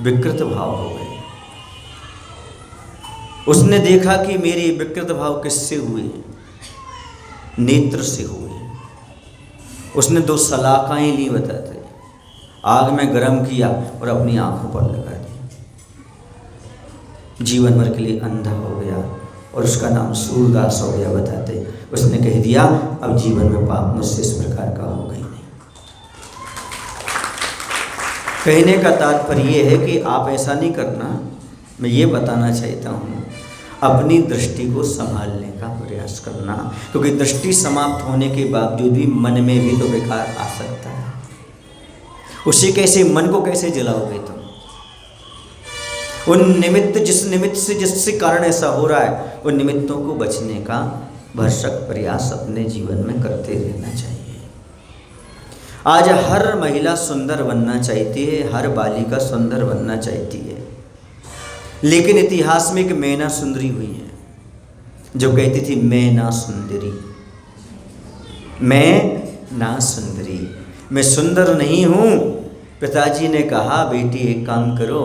[SPEAKER 1] विकृत भाव हो गए। उसने देखा कि मेरे विकृत भाव किससे हुए? नेत्र से हुए। उसने 2 सलाखाएं ली बताते, आग में गर्म किया और अपनी आंखों पर लगा दी। जीवन भर के लिए अंधा हो गया और उसका नाम सूरदास हो गया बताते। उसने कह दिया अब जीवन में पाप मुझसे इस प्रकार का होगा ही नहीं। कहने का तात्पर्य यह है कि आप ऐसा नहीं करना। मैं ये बताना चाहता हूँ, अपनी दृष्टि को संभालने का प्रयास करना, क्योंकि दृष्टि समाप्त होने के बावजूद भी मन में भी तो विकार आ सकता है। उसे कैसे, मन को कैसे जलाओगे तुम? उन निमित्त, जिस निमित्त से, जिससे कारण ऐसा हो रहा है, उन निमित्तों को बचने का भरसक प्रयास अपने जीवन में करते रहना चाहिए। आज हर महिला सुंदर बनना चाहती है, हर बालिका सुंदर बनना चाहती है, लेकिन इतिहास में एक मैना सुंदरी हुई है जो कहती थी मैं ना सुंदरी, मैं ना सुंदरी, मैं सुंदर नहीं हूँ। पिताजी ने कहा बेटी एक काम करो,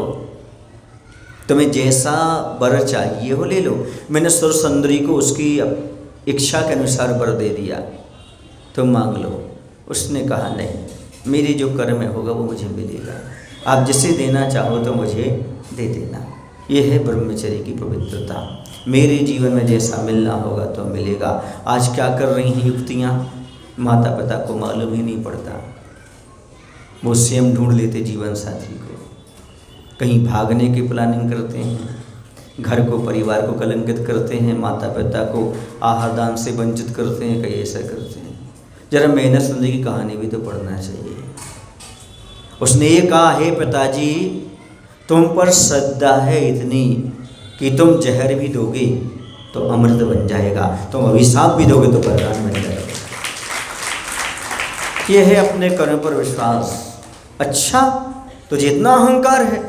[SPEAKER 1] तुम्हें जैसा वर चाहिए हो ले लो। मैंने सुर सुंदरी को उसकी इच्छा के अनुसार वर दे दिया, तुम मांग लो। उसने कहा नहीं, मेरी जो कर्म होगा वो मुझे मिलेगा, आप जिसे देना चाहो तो मुझे दे देना। यह है ब्रह्मचर्य की पवित्रता। मेरे जीवन में जैसा मिलना होगा तो मिलेगा। आज क्या कर रही हैं युवतियाँ, माता पिता को मालूम ही नहीं पड़ता, वो स्वयं ढूंढ लेते जीवन साथी को, कहीं भागने की प्लानिंग करते हैं, घर को, परिवार को कलंकित करते हैं, माता पिता को आहार दान से वंचित करते हैं, कहीं ऐसा करते हैं। जरा मेहनत सुनने की कहानी भी तो पढ़ना चाहिए। उसने ये कहा, हे पिताजी तुम पर श्रद्धा है इतनी कि तुम जहर भी दोगे तो अमृत बन जाएगा, तुम अभिशाप भी दोगे तो वरदान बन जाएगा। ये है अपने कर्म पर विश्वास। अच्छा तुझे इतना अहंकार है।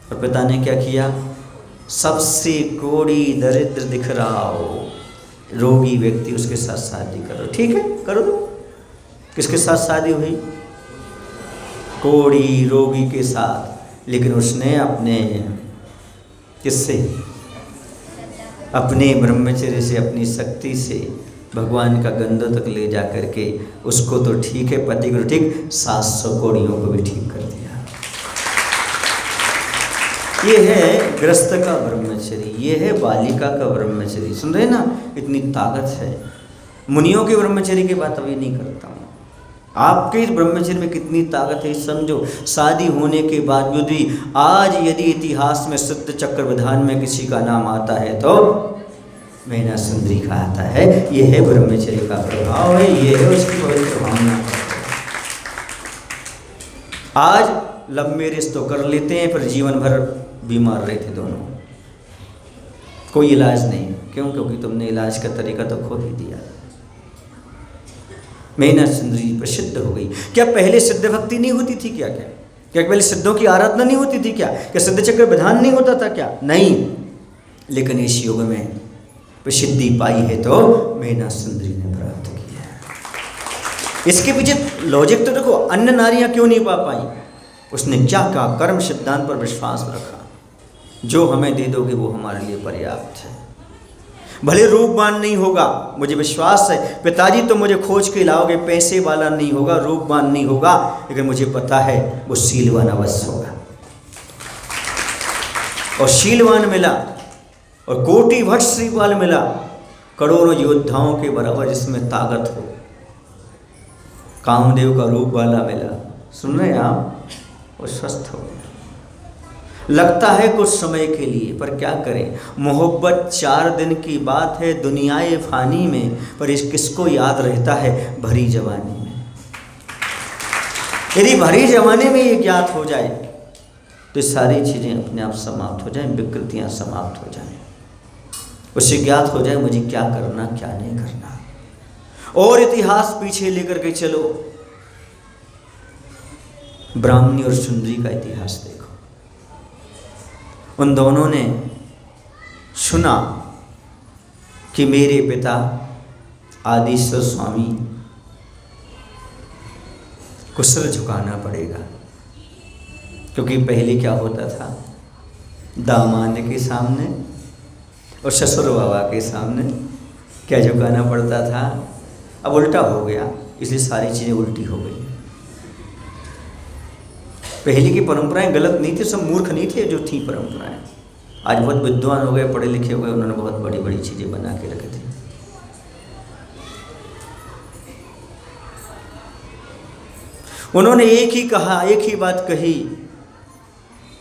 [SPEAKER 1] और पिता ने क्या किया, सबसे कोड़ी दरिद्र दिख रहा हो रोगी व्यक्ति, उसके साथ शादी करो। ठीक है करो दो। किसके साथ शादी हुई? कोड़ी रोगी के साथ। लेकिन उसने अपने किससे, अपने ब्रह्मचर्य से, अपनी शक्ति से भगवान का गंध तक ले जा करके उसको तो ठीक है, पति को ठीक, 700 कोड़ियों को भी ठीक कर दिया। ये है गृहस्थ का ब्रह्मचर्य, ये है बालिका का ब्रह्मचर्य। सुन रहे ना, इतनी ताकत है। मुनियों के ब्रह्मचर्य की बात अभी नहीं करता हूँ, आपके इस ब्रह्मचर्य में कितनी ताकत है समझो। शादी होने के बावजूद भी आज यदि इतिहास में सिद्ध चक्र विधान में किसी का नाम आता है तो मैना सुंदरी का आता है। यह है ब्रह्मचर्य का प्रभाव है, यह है उसकी पवित्र भावना। आज लव मैरिज तो कर लेते हैं, पर जीवन भर बीमार रहे थे दोनों, कोई इलाज नहीं। क्यों? क्योंकि तुमने इलाज का तरीका तो खो ही दिया। मैना सुंदरी प्रसिद्ध हो गई। क्या पहले सिद्ध भक्ति नहीं होती थी? क्या पहले सिद्धों की आराधना नहीं होती थी? क्या सिद्ध चक्र विधान नहीं होता था? क्या नहीं। लेकिन इस युग में प्रसिद्धि पाई है तो मैना सुंदरी ने प्राप्त किया है। इसके पीछे लॉजिक तो देखो, अन्य नारियां क्यों नहीं पा पाई? उसने क्या कहा? कर्म सिद्धांत पर विश्वास रखा, जो हमें दे दोगे वो हमारे लिए पर्याप्त है। भले रूपवान नहीं होगा, मुझे विश्वास है पिताजी तो मुझे खोज के लाओगे, पैसे वाला नहीं होगा, रूपवान नहीं होगा, लेकिन मुझे पता है वो शीलवान अवश्य होगा। और शीलवान मिला और कोटि भट्ट श्रीपाल मिला, करोड़ों योद्धाओं के बराबर जिसमें ताकत हो। कामदेव का रूप वाला मिला, सुन रहे हैं आप, वो स्वस्थ हो गया। लगता है कुछ समय के लिए, पर क्या करें, मोहब्बत 4 दिन की बात है दुनियाए फानी में, पर इस किसको याद रहता है भरी जवानी में। यदि भरी जवानी में ये ज्ञात हो जाए तो सारी चीज़ें अपने आप समाप्त हो जाएं, विकृतियां समाप्त हो जाएं, उससे ज्ञात हो जाए मुझे क्या करना क्या नहीं करना। और इतिहास पीछे लेकर के चलो, ब्राह्मणी और सुंदरी का इतिहास देखो। उन दोनों ने सुना कि मेरे पिता आदिश्वर स्वामी को सिर झुकाना पड़ेगा, क्योंकि पहले क्या होता था, दामाद के सामने और ससुर बाबा के सामने क्या झुकाना पड़ता था। अब उल्टा हो गया, इसलिए सारी चीज़ें उल्टी हो गई। पहले की परंपराएं गलत नहीं थी, सब मूर्ख नहीं थे जो थी परंपराएं। आज बहुत विद्वान हो गए, पढ़े लिखे हो गए, उन्होंने बहुत बड़ी बड़ी चीज़ें बना के रखी थी। उन्होंने एक ही कहा, एक ही बात कही,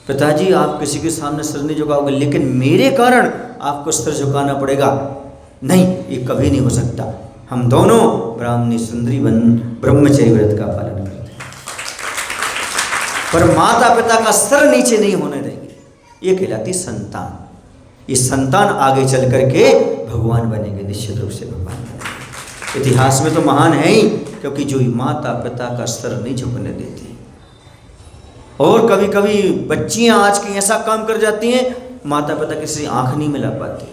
[SPEAKER 1] पिताजी आप किसी के सामने सिर नहीं झुकाओगे, लेकिन मेरे कारण आपको सिर झुकाना पड़ेगा। नहीं, ये कभी नहीं हो सकता। हम दोनों ब्राह्मणी सुंदरी बन ब्रह्मचर्य व्रत का पालन करते हैं, पर माता पिता का सिर नीचे नहीं होने देंगे। ये कहलाती संतान। ये संतान आगे चल करके भगवान बनेंगे, निश्चित रूप से भगवान बनेंगे। इतिहास में तो महान है ही, क्योंकि जो माता पिता का सिर नहीं झुकने देती। और कभी कभी बच्चियां आज की ऐसा काम कर जाती हैं, माता पिता किसी आंख नहीं मिला पाती,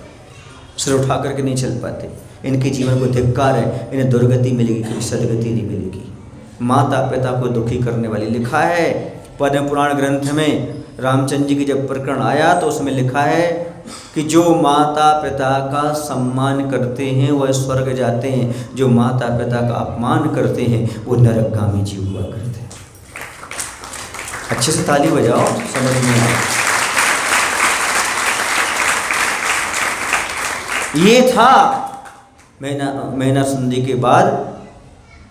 [SPEAKER 1] सिर उठा करके नहीं चल पाते। इनके जीवन को धिक्कार है, इन्हें दुर्गति मिलेगी, कोई सदगति नहीं मिलेगी। माता पिता को दुखी करने वाली, लिखा है पद्म पुराण ग्रंथ में, रामचंद्र जी की जब प्रकरण आया तो उसमें लिखा है कि जो माता पिता का सम्मान करते हैं वह स्वर्ग जाते हैं, जो माता पिता का अपमान करते हैं वो नरकगामी जीव हुआ करते हैं। अच्छे से ताली बजाओ, समझ में आए। ये था मैना सुंदरी के बाद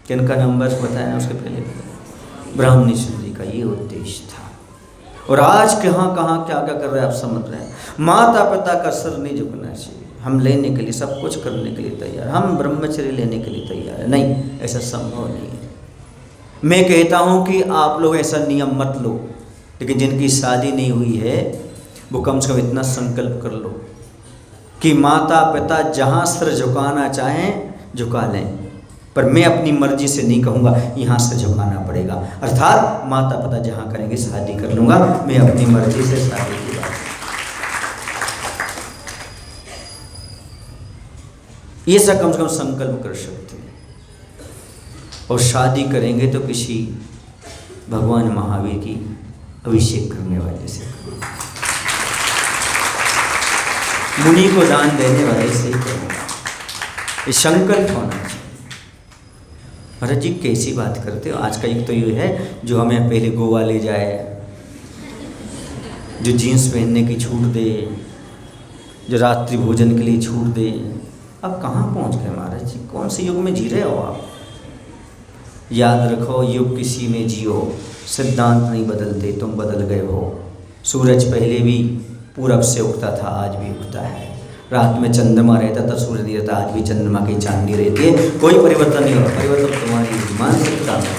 [SPEAKER 1] किनका नंबर बताया, उसके पहले ब्राह्मणी सुंदरी का ये उद्देश्य था। और आज कहाँ कहाँ क्या क्या कर रहे हैं आप समझ रहे हैं। माता पिता का सिर नहीं झुकना चाहिए। हम लेने के लिए, सब कुछ करने के लिए तैयार, हम ब्रह्मचर्य लेने के लिए तैयार है। नहीं, ऐसा संभव नहीं है। मैं कहता हूँ कि आप लोग ऐसा नियम मत लो, लेकिन जिनकी शादी नहीं हुई है वो कम से कम इतना संकल्प कर लो कि माता पिता जहाँ सिर झुकाना चाहें झुका लें, पर मैं अपनी मर्जी से नहीं कहूँगा यहाँ से झुकाना पड़ेगा। अर्थात माता पिता जहाँ करेंगे शादी कर लूँगा, मैं अपनी मर्जी से शादी की बात। ये सब कम से कम संकल्प कर सकते हैं। और शादी करेंगे तो किसी भगवान महावीर की अभिषेक करने वाले से, मुनि को दान देने वाले से करूँगा। ये संकल्प होना चाहिए। महाराज जी कैसी बात करते हो, आज का युग तो ये है जो हमें पहले गोवा ले जाए, जो जीन्स पहनने की छूट दे, जो रात्रि भोजन के लिए छूट दे। अब कहाँ पहुँच गए महाराज जी, कौन से युग में जी रहे हो आप। याद रखो, युग किसी में जियो, सिद्धांत नहीं बदलते, तुम बदल गए हो। सूरज पहले भी पूरब से उगता था, आज भी उगता है। रात में चंद्रमा रहता था, सूर्य नहीं रहता, आज भी चंद्रमा की चांदनी रहती है। कोई परिवर्तन नहीं होगा। परिवर्तन तुम्हारी मानसिकता में।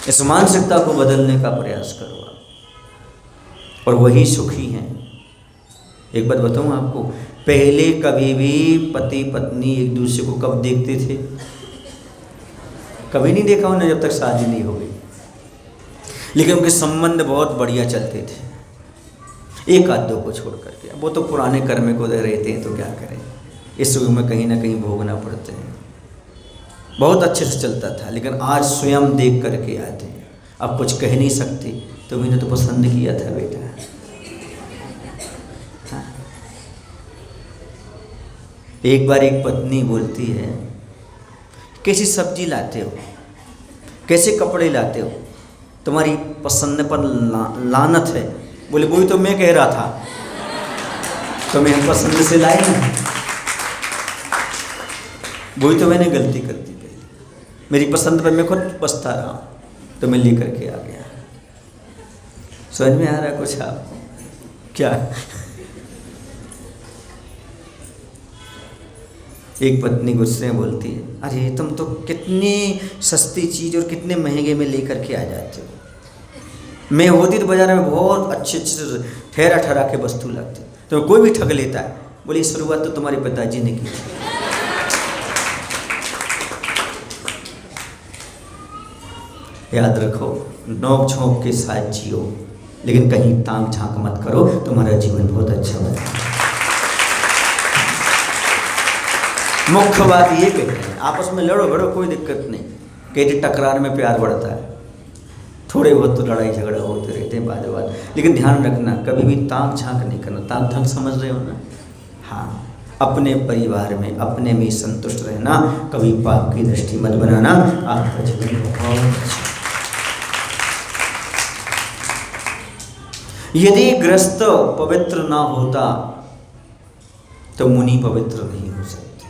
[SPEAKER 1] इस मानसिकता को बदलने का प्रयास करो और वही सुखी हैं। एक बात बताऊँ आपको, पहले कभी भी पति पत्नी एक दूसरे को कब देखते थे? कभी नहीं देखा उन्हें जब तक शादी नहीं हो गई, लेकिन उनके संबंध बहुत बढ़िया चलते थे, एक आध दो को छोड़ करके। वो तो पुराने कर्म को दे रहते हैं, तो क्या करें, इस युग में कहीं ना कहीं भोगना पड़ते हैं। बहुत अच्छे से चलता था, लेकिन आज स्वयं देख करके आते हैं। अब कुछ कह नहीं सकते, तो मैंने तो पसंद किया था बेटा। हाँ। एक बार एक पत्नी बोलती है, कैसी सब्जी लाते हो, कैसे कपड़े लाते हो, तुम्हारी पसंद पर लानत है। बोले वही तो मैं कह रहा था, तो मैं पसंद से लाई ना, वही तो मैंने गलती कर दी। मेरी पसंद पर मैं खुद बसता रहा, तो मैं लेकर के आ गया। समझ में आ रहा है कुछ आपको क्या? एक पत्नी गुस्से में बोलती है, अरे तुम तो कितनी सस्ती चीज़ और कितने महंगे में लेकर के आ जाते हो। मैं होती तो बाजार में बहुत अच्छे अच्छे ठहरा के वस्तु लगती, तो कोई भी ठग लेता है। बोली शुरुआत तो तुम्हारे पिताजी ने की। याद रखो, नोक झोंक के साथ जियो, लेकिन कहीं ताक झांक मत करो, तुम्हारा जीवन बहुत अच्छा बनेगा। मुख्य बात ये कहते हैं, आपस में लड़ो भड़ो कोई दिक्कत नहीं, कहते टकरार में प्यार बढ़ता है। थोड़े बहुत तो लड़ाई झगड़ा होते रहे, कहते हैं बाद बात, लेकिन ध्यान रखना कभी भी ताक झांक नहीं करना। ताक झांक समझ रहे हो ना? हाँ, अपने परिवार में अपने में संतुष्ट रहना, कभी पाप की दृष्टि मत बनाना, आपका जीवन बहुत अच्छा। यदि गृहस्थ पवित्र ना होता तो मुनि पवित्र नहीं हो सकते,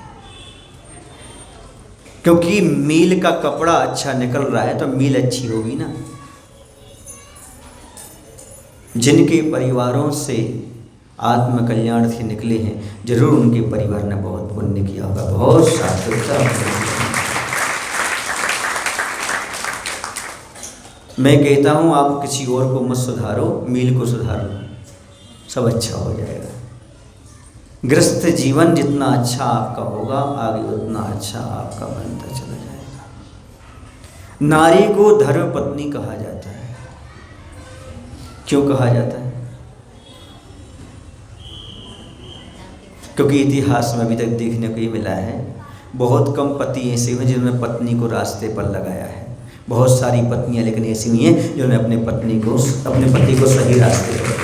[SPEAKER 1] क्योंकि मील का कपड़ा अच्छा निकल रहा है तो मील अच्छी होगी ना। जिनके परिवारों से आत्म कल्याण से निकले हैं, जरूर उनके परिवार ने बहुत पुण्य किया होगा, बहुत सार्थकता। मैं कहता हूँ आप किसी और को मत सुधारो, मील को सुधार लो, सब अच्छा हो जाएगा। गृहस्थ जीवन जितना अच्छा आपका होगा, आगे उतना अच्छा आपका बनता चला जाएगा। नारी को धर्म पत्नी कहा जाता है। क्यों कहा जाता है? क्योंकि इतिहास में अभी तक देखने को ये मिला है, बहुत कम पति ऐसे हुए जिन्होंने पत्नी को रास्ते पर लगाया है। बहुत सारी पत्नियां लेकिन ऐसी हुई हैं जिन्होंने अपने पति को सही रास्ते पर।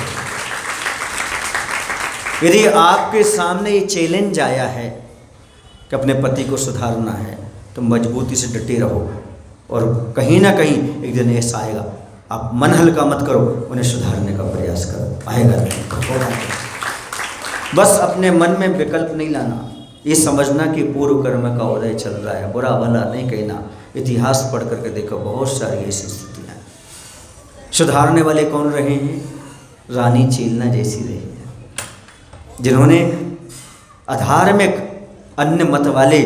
[SPEAKER 1] यदि आपके सामने ये चैलेंज आया है कि अपने पति को सुधारना है, तो मजबूती से डटे रहो, और कहीं ना कहीं एक दिन ऐसा आएगा, आप मन हल्का मत करो, उन्हें सुधारने का प्रयास करो, आएगा। बस अपने मन में विकल्प नहीं लाना, ये समझना कि पूर्व कर्म का उदय चल रहा है, बुरा भला नहीं कहना। इतिहास पढ़ करके देखो, बहुत सारी ऐसी स्थितियाँ। सुधारने वाले कौन रहे हैं? रानी चेलना जैसी रही है, जिन्होंने अधार्मिक अन्य मत वाले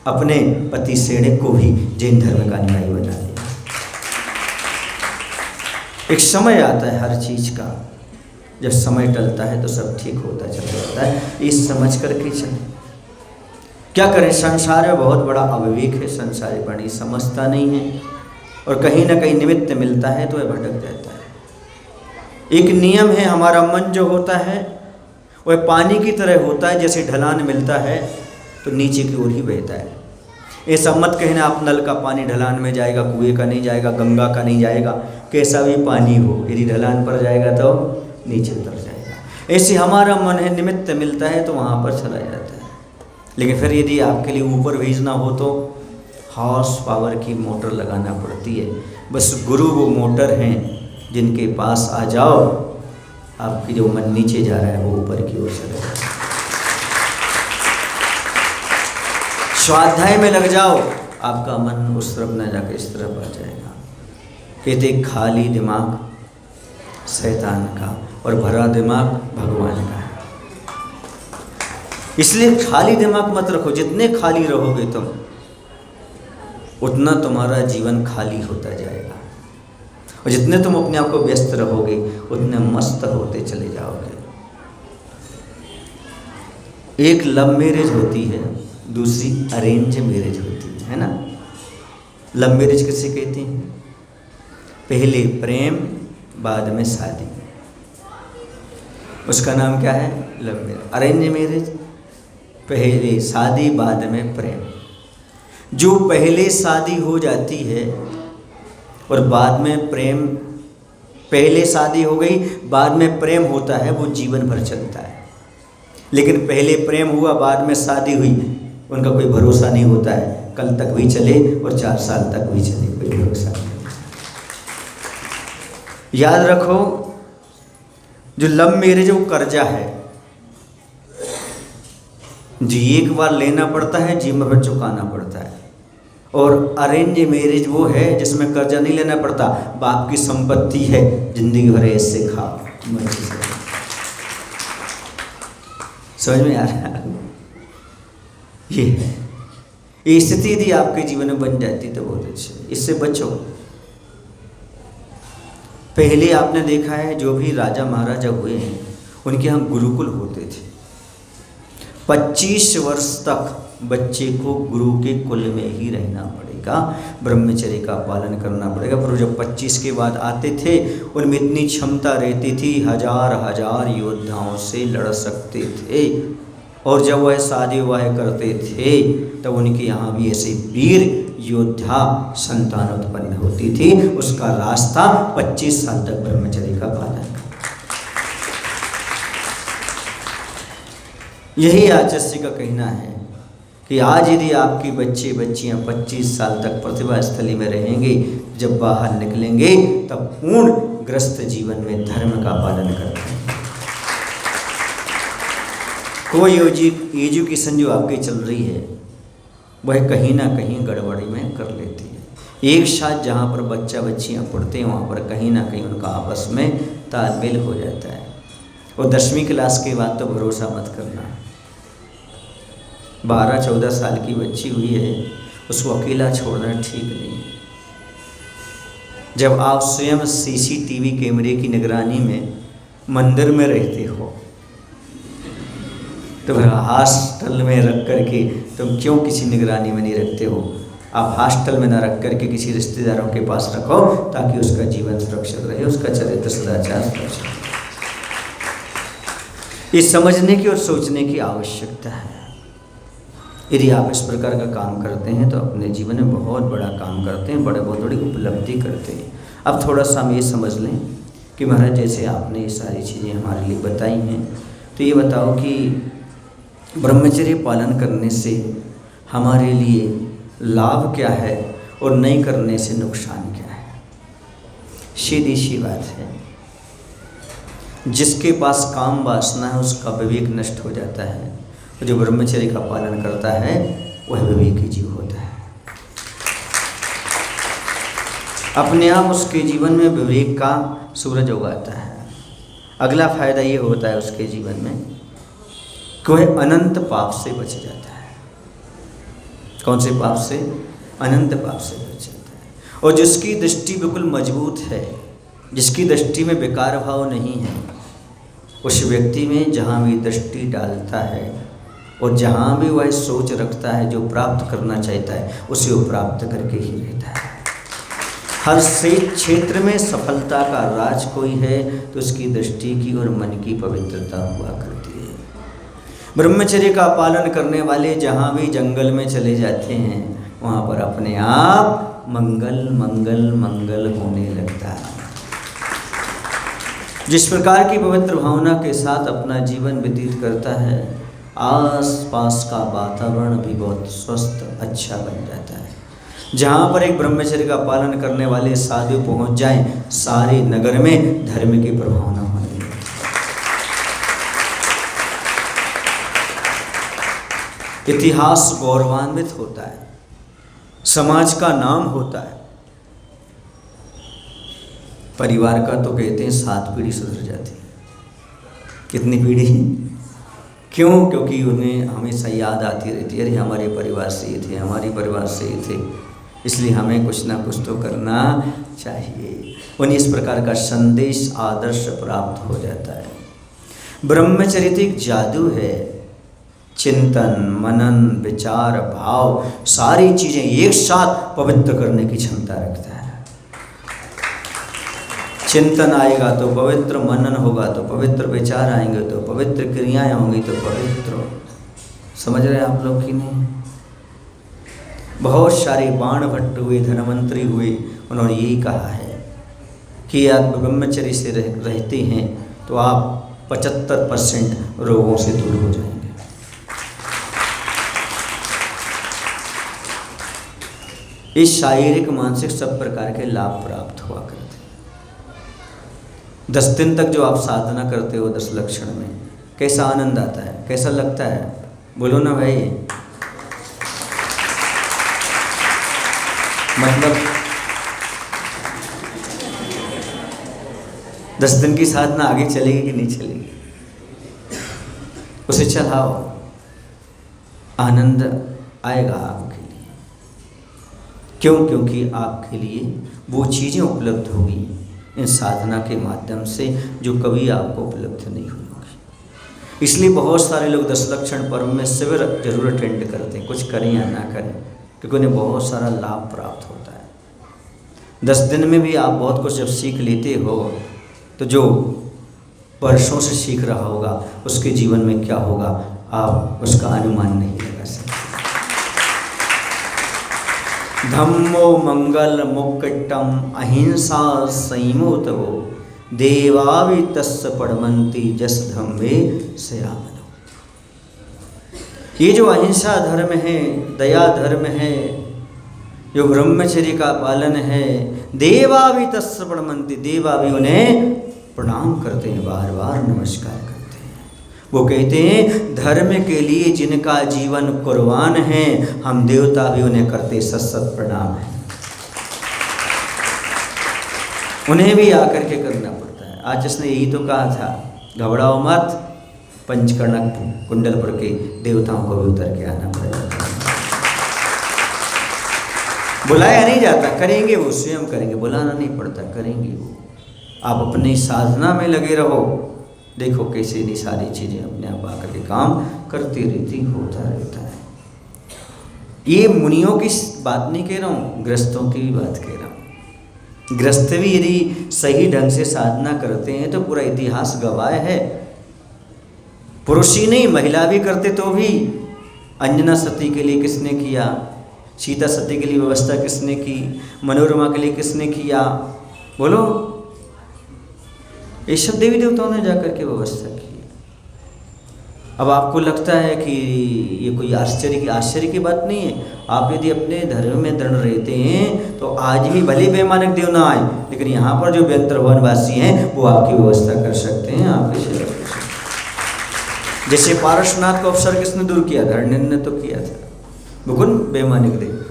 [SPEAKER 1] अपने पति सेणिक को भी जैन धर्म का अनुयायी बना लिया। एक समय आता है हर चीज का, जब समय टलता है तो सब ठीक होता चला जाता है, इस समझ करके चले। क्या करें, संसार में बहुत बड़ा अविवेक है, संसारी प्राणी समझता नहीं है, और कहीं ना कहीं निमित्त मिलता है तो वह भटक जाता है। एक नियम है, हमारा मन जो होता है वह पानी की तरह होता है, जैसे ढलान मिलता है तो नीचे की ओर ही बहता है। ऐसा मत कहना आप नल का पानी ढलान में जाएगा, कुएं का नहीं जाएगा, गंगा का नहीं जाएगा, कैसा भी पानी हो, यदि ढलान पर जाएगा तो नीचे उतर जाएगा। ऐसे हमारा मन है, निमित्त मिलता है तो वहाँ पर चला जाता है। लेकिन फिर यदि आपके लिए ऊपर भेजना हो तो हॉर्स पावर की मोटर लगाना पड़ती है। बस गुरु वो मोटर हैं जिनके पास आ जाओ, आपकी जो मन नीचे जा रहा है वो ऊपर की ओर चला जाए। स्वाध्याय में लग जाओ, आपका मन उस तरफ न जाकर इस तरफ आ जाएगा। कहते खाली दिमाग शैतान का और भरा दिमाग भगवान का है। इसलिए खाली दिमाग मत रखो, जितने खाली रहोगे तुम उतना तुम्हारा जीवन खाली होता जाएगा, और जितने तुम अपने आप को व्यस्त रहोगे उतने मस्त होते चले जाओगे। एक लव मैरिज होती है, दूसरी अरेंज मैरिज होती है ना। लव मैरिज किसे कहते हैं? पहले प्रेम बाद में शादी, उसका नाम क्या है? Love marriage. अरेंज मैरिज पहले शादी बाद में प्रेम। जो पहले शादी हो जाती है और बाद में प्रेम, पहले शादी हो गई बाद में प्रेम होता है, वो जीवन भर चलता है। लेकिन पहले प्रेम हुआ बाद में शादी हुई, उनका कोई भरोसा नहीं होता है, कल तक भी चले और 4 साल तक भी चले, कोई भरोसा नहीं। याद रखो, जो लव मैरिज वो कर्जा है, जी एक बार लेना पड़ता है, जीवन भर चुकाना पड़ता है। और अरेंज मैरिज वो है जिसमें कर्जा नहीं लेना पड़ता, बाप की संपत्ति है, जिंदगी भर ऐसे खाओ। समझ में आ रहा है? ये है, ये स्थिति यदि आपके जीवन में बन जाती तो बहुत अच्छी, इससे बचो। पहले आपने देखा है जो भी राजा महाराजा हुए हैं उनके यहाँ गुरुकुल होते थे। 25 वर्ष तक बच्चे को गुरु के कुल में ही रहना पड़ेगा, ब्रह्मचर्य का पालन करना पड़ेगा। पर जब 25 के बाद आते थे उनमें इतनी क्षमता रहती थी, हजार योद्धाओं से लड़ सकते थे। और जब वह शादी विवाह करते थे तब उनके यहाँ भी ऐसे वीर योद्धा संतान उत्पन्न होती थी। उसका रास्ता 25 साल तक ब्रह्मचर्य का पालन। यही आचार्य का कहना है कि आज यदि आपकी बच्चे बच्चियां 25 साल तक प्रतिभा स्थली में रहेंगे, जब बाहर निकलेंगे तब पूर्ण ग्रस्त जीवन में धर्म का पालन करते हैं। कोई एजुकेशन जो आपकी चल रही है वह कहीं ना कहीं गड़बड़ी में कर लेती है। एक साथ जहाँ पर बच्चा बच्चियाँ पढ़ते हैं वहाँ पर कहीं ना कहीं उनका आपस में तालमेल हो जाता है। और 10वीं क्लास के बाद तो भरोसा मत करना। 12-14 साल की बच्ची हुई है, उसको अकेला छोड़ना ठीक नहीं है। जब आप स्वयं CCTV कैमरे की निगरानी में मंदिर में रहते हो तो हॉस्टल में रख करके तुम क्यों किसी निगरानी में नहीं रखते हो? आप हॉस्टल में ना रख करके किसी रिश्तेदारों के पास रखो ताकि उसका जीवन सुरक्षित रहे, उसका चरित्र सदाचार सुरक्षित रहे। ये समझने की और सोचने की आवश्यकता है। यदि आप इस प्रकार का काम करते हैं तो अपने जीवन में बहुत बड़ा काम करते हैं, बहुत बड़ी उपलब्धि करते हैं। अब थोड़ा सा हम ये समझ लें कि महाराज जैसे आपने ये सारी चीज़ें हमारे लिए बताई हैं, तो ये बताओ कि ब्रह्मचर्य पालन करने से हमारे लिए लाभ क्या है और नहीं करने से नुकसान क्या है? सीधी सी बात है, जिसके पास काम वासना है उसका विवेक नष्ट हो जाता है। जो ब्रह्मचर्य का पालन करता है वह विवेकी जीव होता है। अपने आप उसके जीवन में विवेक का सूरज उगाता है। अगला फायदा ये होता है उसके जीवन में कि वह अनंत पाप से बच जाता है। कौन से पाप से? अनंत पाप से बच जाता है। और जिसकी दृष्टि बिल्कुल मजबूत है, जिसकी दृष्टि में विकार भाव नहीं है, उस व्यक्ति में जहाँ भी दृष्टि डालता है और जहाँ भी वह सोच रखता है, जो प्राप्त करना चाहता है उसे वो प्राप्त करके ही रहता है। हर से क्षेत्र में सफलता का राज कोई है तो उसकी दृष्टि की और मन की पवित्रता हुआ करती है। ब्रह्मचर्य का पालन करने वाले जहाँ भी जंगल में चले जाते हैं वहाँ पर अपने आप मंगल मंगल मंगल होने लगता है। जिस प्रकार की पवित्र भावना के साथ अपना जीवन व्यतीत करता है, आस पास का वातावरण भी बहुत स्वस्थ अच्छा बन जाता है। जहाँ पर एक ब्रह्मचर्य का पालन करने वाले साधु पहुँच जाएं, सारे नगर में धर्म की प्रभावना होने लगती है। इतिहास गौरवान्वित होता है, समाज का नाम होता है। परिवार का तो कहते हैं 7 पीढ़ी सुधर जाती है। कितनी पीढ़ी? क्यों? क्योंकि उन्हें हमेशा याद आती रहती है, अरे हमारे परिवार से ये थे, हमारे परिवार से ये थे, इसलिए हमें कुछ ना कुछ तो करना चाहिए। उन्हें इस प्रकार का संदेश आदर्श प्राप्त हो जाता है। ब्रह्मचर्य एक जादू है। चिंतन, मनन, विचार, भाव सारी चीज़ें एक साथ पवित्र करने की क्षमता रखता है। चिंतन आएगा तो पवित्र, मनन होगा तो पवित्र, विचार आएंगे तो पवित्र, क्रियाएं होंगी तो पवित्र। समझ रहे हैं आप लोग कि नहीं? बहुत सारे बाण भट्ट हुए, धनवंतरी हुए, उन्होंने यही कहा है कि आप ब्रह्मचर्य से रहते हैं तो आप 75% रोगों से दूर हो जाएंगे। इस शारीरिक मानसिक सब प्रकार के लाभ प्राप्त हुआ करते हैं। 10 दिन तक जो आप साधना करते हो 10 लक्षण में, कैसा आनंद आता है, कैसा लगता है? बोलो ना भाई। मतलब 10 दिन की साधना आगे चलेगी कि नहीं चलेगी? उसे चलाओ, आनंद आएगा आपके लिए। क्यों? क्योंकि आपके लिए वो चीज़ें उपलब्ध होगी इन साधना के माध्यम से जो कभी आपको उपलब्ध नहीं हुई होगी। इसलिए बहुत सारे लोग 10 लक्षण पर्व में शिविर जरूर अटेंड करते हैं, कुछ करें या ना करें, क्योंकि उन्हें बहुत सारा लाभ प्राप्त होता है। 10 दिन में भी आप बहुत कुछ जब सीख लेते हो तो जो वर्षों से सीख रहा होगा उसके जीवन में क्या होगा आप उसका अनुमान नहीं लगा सकते। धम्मो मंगल मुक्कटम अहिंसा संयमो तवो देवावि तस्य पड़मंती जस धम्मे सयामनो। ये जो अहिंसा धर्म है, दया धर्म है, जो ब्रह्मचर्य का पालन है, देवावि तस्य पड़मंती, देवा भी उन्हें प्रणाम करते हैं, बार बार नमस्कार करते हैं। वो कहते हैं धर्म के लिए जिनका जीवन कुर्बान है, हम देवता भी उन्हें करते सत सत प्रणाम है। उन्हें भी आकर के करना पड़ता है। आज जिसने यही तो कहा था, घबराओ मत, पंचकर्णक कुंडल पर के देवताओं को भी उतर के आना पड़ेगा। बुलाया नहीं जाता, करेंगे वो, स्वयं करेंगे, बुलाना नहीं पड़ता, करेंगे वो। आप अपनी साधना में लगे रहो, देखो कैसे नहीं सारी चीज़ें अपने आप आकर के काम करती रहती, होता रहता है। ये मुनियों की बात नहीं कह रहा हूँ, गृहस्थों की भी बात कह रहा हूँ। गृहस्थ भी यदि सही ढंग से साधना करते हैं तो पूरा इतिहास गवाह है। पुरुष ही नहीं, महिला भी करते तो भी। अंजना सती के लिए किसने किया, सीता सती के लिए व्यवस्था किसने की, मनोरमा के लिए किसने किया, बोलो? ये सब देवी देवताओं ने जाकर के व्यवस्था की। अब आपको लगता है कि ये कोई आश्चर्य की बात नहीं है। आप यदि अपने धर्म में दृढ़ रहते हैं तो आज भी भले बेमानक देव ना आए, लेकिन यहाँ पर जो व्यंतर वनवासी हैं वो आपकी व्यवस्था कर सकते हैं, आपकी सेवा कर सकते हैं। जैसे पारसनाथ का अवसर किसने दूर किया? धरणिन ने तो किया था, मुकुंद बेमानिक देव।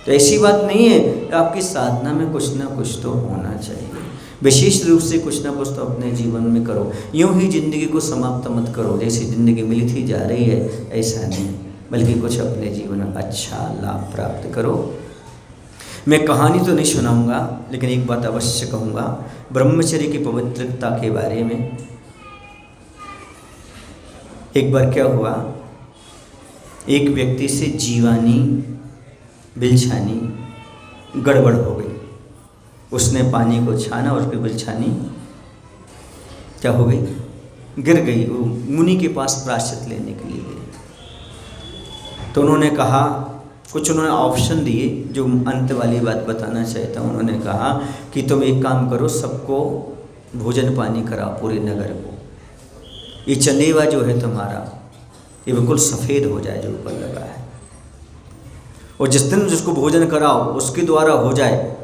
[SPEAKER 1] तो ऐसी बात नहीं है, आपकी साधना में कुछ ना कुछ तो होना चाहिए। विशेष रूप से कुछ ना कुछ तो अपने जीवन में करो। यूं ही जिंदगी को समाप्त मत करो, जैसी जिंदगी मिली थी जा रही है ऐसा नहीं, बल्कि कुछ अपने जीवन में अच्छा लाभ प्राप्त करो। मैं कहानी तो नहीं सुनाऊंगा, लेकिन एक बात अवश्य कहूँगा ब्रह्मचर्य की पवित्रता के बारे में। एक बार क्या हुआ, एक व्यक्ति से जीवानी बिलछानी गड़बड़ हो गई। उसने पानी को छाना और उसकी बिलछानी क्या हो गई, गिर गई। वो मुनि के पास प्रायश्चित लेने के लिए गए। तो उन्होंने कहा, कुछ उन्होंने ऑप्शन दिए, जो अंत वाली बात बताना चाहता हूँ। उन्होंने कहा कि तुम एक काम करो, सबको भोजन पानी कराओ, पूरे नगर को। ये चंदेवा जो है तुम्हारा, ये बिल्कुल सफ़ेद हो जाए जो ऊपर लगा है, और जिस दिन जिसको भोजन कराओ उसके द्वारा हो जाए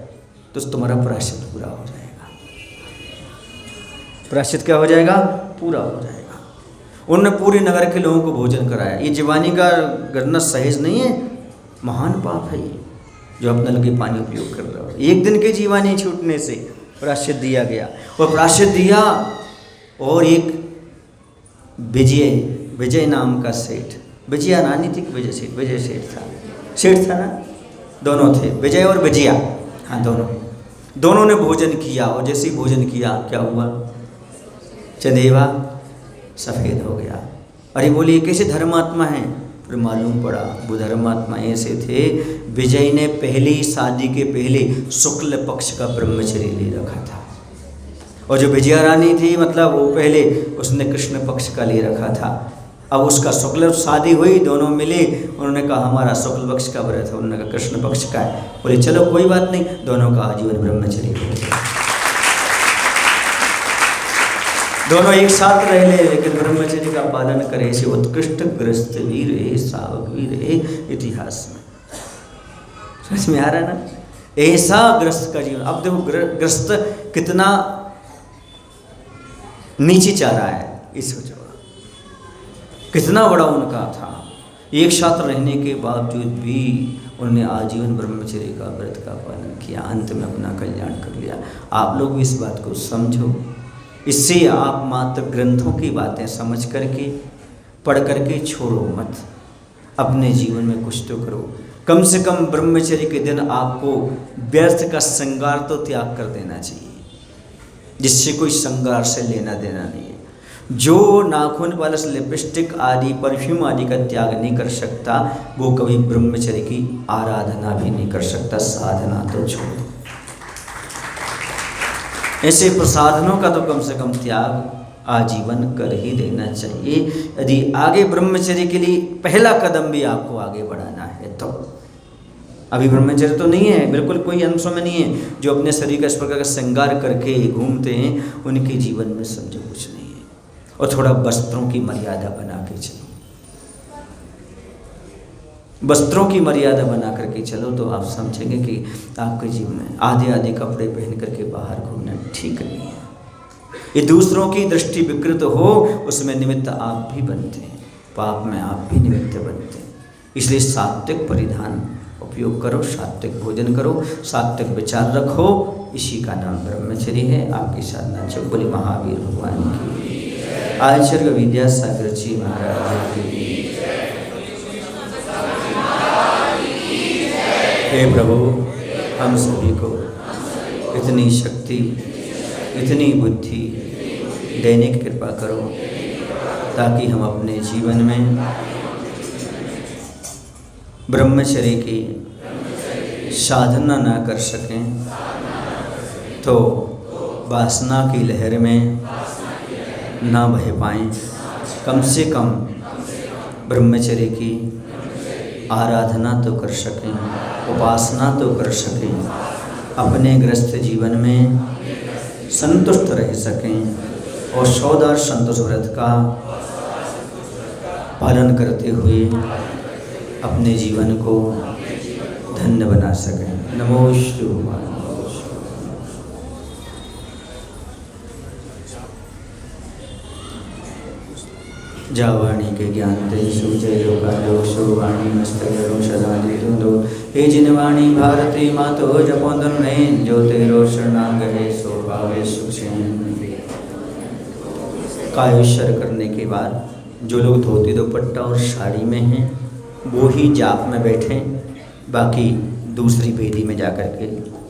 [SPEAKER 1] तो तुम्हारा प्रायश्चित पूरा हो जाएगा। प्रायश्चित क्या हो जाएगा? पूरा हो जाएगा। उन्होंने पूरे नगर के लोगों को भोजन कराया। ये जीवानी का गिरना सहज नहीं है, महान पाप है ये, जो अपना लगे पानी उपयोग कर रहा हो। एक दिन के जीवानी छूटने से प्रायश्चित दिया गया, और प्रायश्चित दिया। और एक विजय नाम का सेठ, विजया रानी थी, विजय सेठ था, सेठ था ना, दोनों थे, विजय और विजया, हाँ दोनों ने भोजन किया। और जैसे ही भोजन किया क्या हुआ, चंदेवा सफ़ेद हो गया। अरे बोले ये कैसे धर्मात्मा हैं? फिर मालूम पड़ा वो धर्मात्मा ऐसे थे, विजय ने पहली शादी के पहले शुक्ल पक्ष का ब्रह्मचर्य ले रखा था, और जो विजया रानी थी मतलब वो पहले उसने कृष्ण पक्ष का ले रखा था। अब उसका शुक्ल शादी हुई, दोनों मिले, उन्होंने कहा हमारा शुक्ल पक्ष का व्रत है, उन्होंने कहा कृष्ण पक्ष का है। बोले चलो कोई बात नहीं, दोनों का आजीवन ब्रह्मचर्य हो गया। दोनों एक साथ रह ले, लेकिन ब्रह्मचर्य का पालन करे। ऐसे उत्कृष्ट गृहस्थ भी रहे, सावक भी रहे इतिहास में। समझ में आ रहा है ना? ऐसा गृहस्थ का जीवन। अब देखो गृहस्थ कितना नीचे जा रहा है, इस सोचो कितना बड़ा उनका था। एक साथ रहने के बावजूद भी उन्होंने आजीवन ब्रह्मचर्य का व्रत का पालन किया, अंत में अपना कल्याण कर लिया। आप लोग भी इस बात को समझो। इससे आप मात्र ग्रंथों की बातें समझ करके पढ़ करके छोड़ो मत, अपने जीवन में कुछ तो करो। कम से कम ब्रह्मचर्य के दिन आपको व्यर्थ का श्रृंगार तो त्याग कर देना चाहिए, जिससे कोई श्रृंगार से लेना देना नहीं है। जो नाखून पालिश लिपस्टिक आदि परफ्यूम आदि का त्याग नहीं कर सकता, वो कभी ब्रह्मचर्य की आराधना भी नहीं कर सकता, साधना तो छोड़ो। ऐसे प्रसाधनों का तो कम से कम त्याग आजीवन कर ही देना चाहिए, यदि आगे ब्रह्मचर्य के लिए पहला कदम भी आपको आगे बढ़ाना है तो। अभी ब्रह्मचर्य तो नहीं है, बिल्कुल कोई अंशों में नहीं है। जो अपने शरीर का इस प्रकार का श्रृंगार करके घूमते हैं उनके जीवन में समझो कुछ नहीं है। और थोड़ा वस्त्रों की मर्यादा बना के चलो, वस्त्रों की मर्यादा बना करके चलो तो आप समझेंगे कि आपके जीवन में आधे आधे कपड़े पहन करके बाहर घूमना ठीक नहीं है। ये दूसरों की दृष्टि विकृत हो उसमें निमित्त आप भी बनते हैं, पाप में आप भी निमित्त बनते हैं। इसलिए सात्विक परिधान उपयोग करो, सात्विक भोजन करो, सात्विक विचार रखो। इसी का नाम ब्रह्मचर्य है। आपकी साधना चुप बोली महावीर भगवान की, आचार्य विद्यासागर जी महाराज की। हे प्रभु, हम सभी को इतनी शक्ति, इतनी बुद्धि देने की कृपा करो ताकि हम अपने जीवन में ब्रह्मचर्य की साधना ना कर सकें तो वासना की लहर में ना बह पाएं। कम से कम ब्रह्मचर्य की आराधना तो कर सकें, उपासना तो कर सकें, अपने ग्रस्त जीवन में संतुष्ट रह सकें और सौदार संतोष व्रत का पालन करते हुए अपने जीवन को धन्य बना सकें। नमो शिवाय। जावाणी के ज्ञान तेषु जय लोकालोषो वाणी मस्तकरो सदा निरुंदो हे जिनवाणी भारती मातो जपोंदन नयन जो तेरो शरणांग है सो पावे सुखेन। कायेश्वर करने के बाद जो लोग धोती दुपट्टा और साड़ी में हैं वो ही जाप में बैठें, बाकी दूसरी वेदी में जाकर के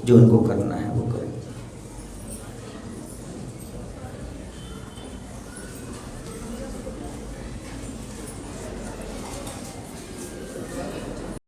[SPEAKER 1] जो उनको करना है वो